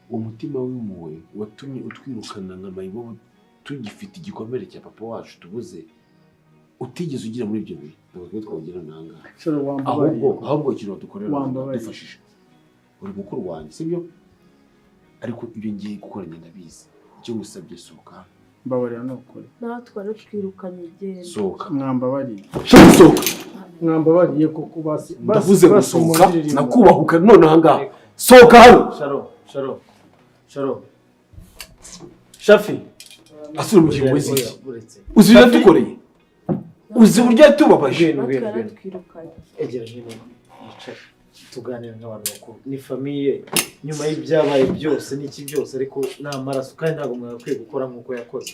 uwo mutima w'impuhwe watumye utwirukana nka mayibobo tugifite igikomere cya papa wacu tubuze utigeze ugira muri ibyo bihe ntabwo twawugira nangaha ahubwo ikintu dukorera dufashije uri mukuru wanjye sibyo ariko ibyo ngiye gukora ngenda bizi icyo ngusabye sohoka mbabarira nukuri natwara twirukanye igenda sohoka mwambabariye sohoka mwambabariye kuko basi ndavuze gusohoka nakubahuka none ahangaha sohoka hano Sharo Shafi asura mu gihe wese uzi ibyo dukoreye uzi uburyo tubabaje natwara twirukanye egera hino yicara tuganira nk'abantu bakuru ni famiye nyuma y'ibyabaye byose n'iki byose ariko nta maraso kandi ntabwo mwagakwiye gukora nk'uko yakoze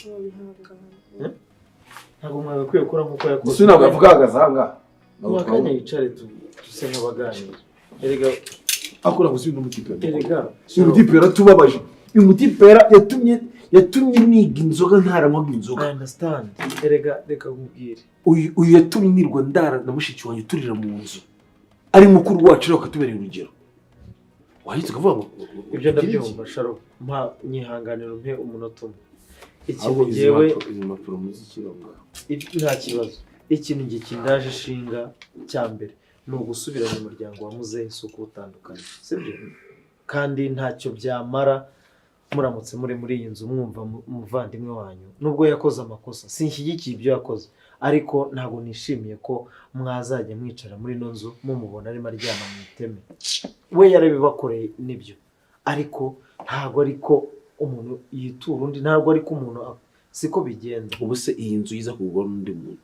ntabwo mwagakwiye gukora nk'uko yakoze ese ntabwo yavuga ahagaze ahangaha mwakanya yicare duse nk'abaganira erega akora gusubira n'umutipe erega uyu mutipe yaratubabaje uyu mutipe yatumye niga inzoga ntaranywaga inzoga I understand erega reka nkubwire uyu yatumye nirwa ndara na mushiki wanjye turira mu nzu ari mukuru wacu rero akatubereye urugero wahise ukavuga ngo ibyo ndabyumva Sharo mpa nyihanganira umpe umunota umwe ikintu ngewe impapuro muzikiranga nta kibazo ikintu nge kindaje ishinga cya mbere ni ugusubirana umuryango wa muzehe isuku utandukanye sibyo kandi ntacyo byamara muramutse muri iyi nzu mwumva umuvandimwe wanyu nubwo yakoze amakosa sinshyigikiye ibyo yakoze ariko ntabwo nishimiye ko mwazajya mwicara muri ino nzu mumubona arimo aryama mu iteme we yarabibakoreye nibyo ariko ntabwo ariko umuntu yitura undi ntabwo ariko umuntu siko bigenda ubu se iyi nzu yiza kugwa n'undi muntu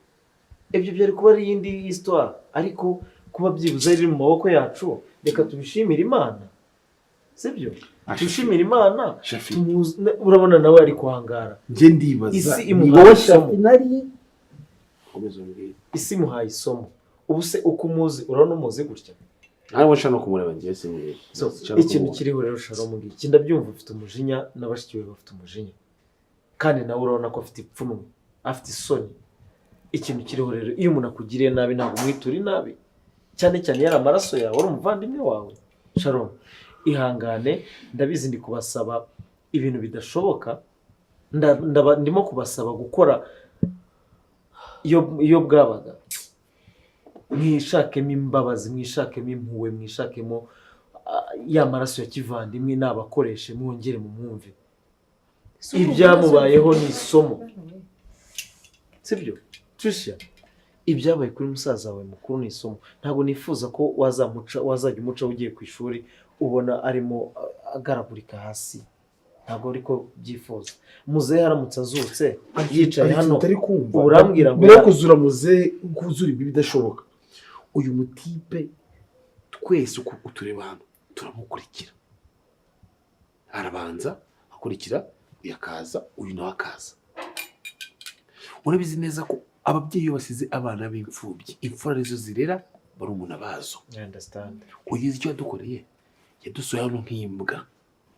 ibyo byari kuba ari iyindi histoire ariko kuba byibuze riri mu maboko yacu reka tubishimire Imana sibyo twishimire Imana urabona nawe ari kuhangara njye ndibaza isi imuhaye isomo isi imuhaye isomo ubu se uko umuzi urabona umuzi gutya ntabwo nshaka no kumureba njye se ikintu kiriho rero Sharo mu gihe ndabyumva ufite umujinya n'abashiki be bafite umujinya kandi nawe urabona ko afite ipfunwe afite isoni ikintu kiriho rero iyo umuntu akugiriye nabi ntabwo umwitura inabi cyane cyane yari amaraso yawe uri umuvandimwe wawe Sharo ihangane ndabizi ndi kubasaba ibintu bidashoboka ndimo kubasaba gukora iyo bwabaga mwishakemo imbabazi mwishakemo impuhwe mwishakemo ya maraso ya kivandimwe n'abakoreshe mwongere mu mwumve ibyamubayeho ni isomo sibyo Tricia ibyabaye kuri musaza wawe mukuru ni isomo ntabwo nifuza ko wazajya umuca ugiye ku ishuri ubona arimo agaragurika hasi ntabwo ariko byifuza muzehe aramutse azutse yicaye hano urambwira ngo mbere yo kuzura muzehe kuzura ibi bidashoboka uyu mutipe twese uko utureba hano turamukurikira arabanza akurikira uyu akaza uyu nawe akaza urabizi neza ko ababyeyi basize abana b'imfubyi imfura arizo zirera barumuna bazo uyizi icyo yadukoreye yadusohoye hano nk'imbwa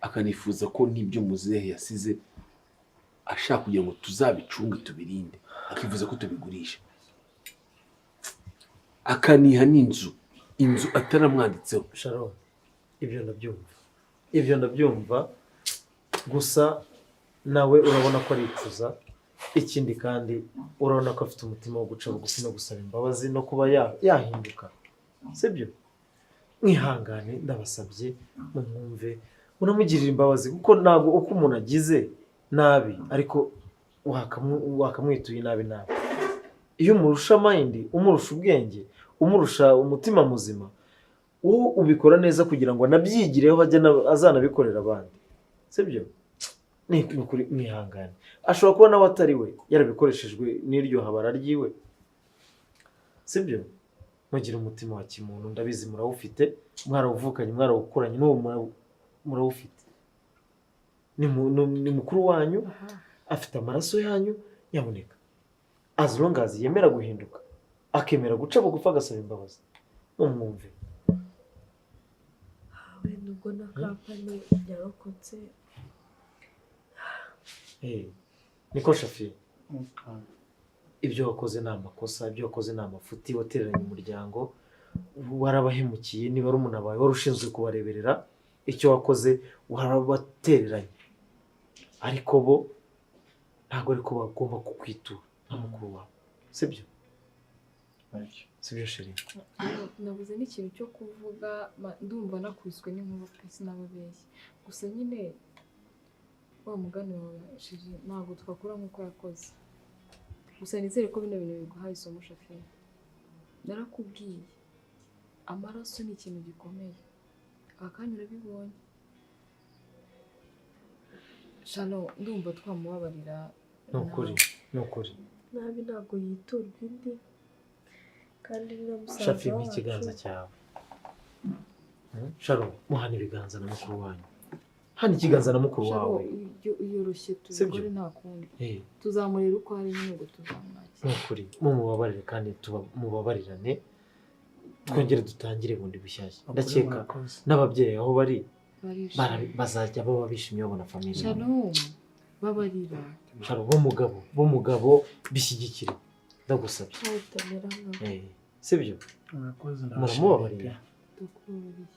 akanifuza ko n'ibyo muzehe yasize ashaka kugira ngo tuzabicunge tubirinde akifuza ko tubigurisha akaniha n'inzu ataramwanditseho Sharo ibyo ndabyumva gusa nawe urabona ko aricuza ikindi kandi urabona ko afite umutima wo guca bugufi no gusaba imbabazi no kuba yahinduka sibyo mwihangane ndabasabye mumwumve munamugirira imbabazi kuko ntabwo uko umuntu agize nabi ariko wakamwituye nabi iyo umurusha amahindi umurusha ubwenge umurusha umutima muzima wowe ubikora neza kugira ngo anabyigireho azanabikorera abandi sibyo ni ukuri mwihangane ashobora kuba nawe atari we yarabikoreshejwe n'iryo habara ryiwe sibyo mugira umutima wa kimuntu ndabizi murawufite mwarawuvukanye mwarawukoranye n'uwo murawufite ni mukuru wanyu afite amaraso yanyu nyaboneka as long as yemera guhinduka akemera guca bugufi agasaba imbabazi mumwumve. we nubwo na kampani yarokotse niko Shafi, ibyo wakoze ni amakosa, ibyo wakoze ni amafuti, watereranye umuryango, warabahemukiye, niba ari umuntu abaye wari ushinzwe kubareberera, icyo wakoze warabatereranye, ariko bo ntabwo ariko bagomba kukwitura nka mukuru wawe, sibyo? Sibyo sheri? nabuze n'ikintu cyo kuvuga, ndumva nakubiswe n'inkuba pe sinababeshye, gusa nyine wa mugani wawe sheri ntabwo twakora nk'uko yakoze, gusa nizere ko bino bintu biguhaye isomo Shafi. Narakubwiye amaraso ni ikintu gikomeye, akanya urabibonye. Shano ndumva twamubabarira. Ni ukuri nabi ntabwo yiturwa indi kandi n'umusaza Shafi ikiganza cyawe. Sharo muhana ibiganza na mukuru wanyu, hana ikiganza na mukuru wawe. Yoroshye tubikore nta kundi, tuzamurera uko ari nyine ngo tuzamwakire. Ni ukuri mumubabarire kandi mubabarirane, twongere dutangire bundi bushyashya. Ndakeka n'ababyeyi aho bari bazajya baba bishimye babona famille. Shano babarira. Sharo b'umugabo bishyigikire, ndagusabye. Sibyo? Murakoze muramubabarira. Ndakubabariye.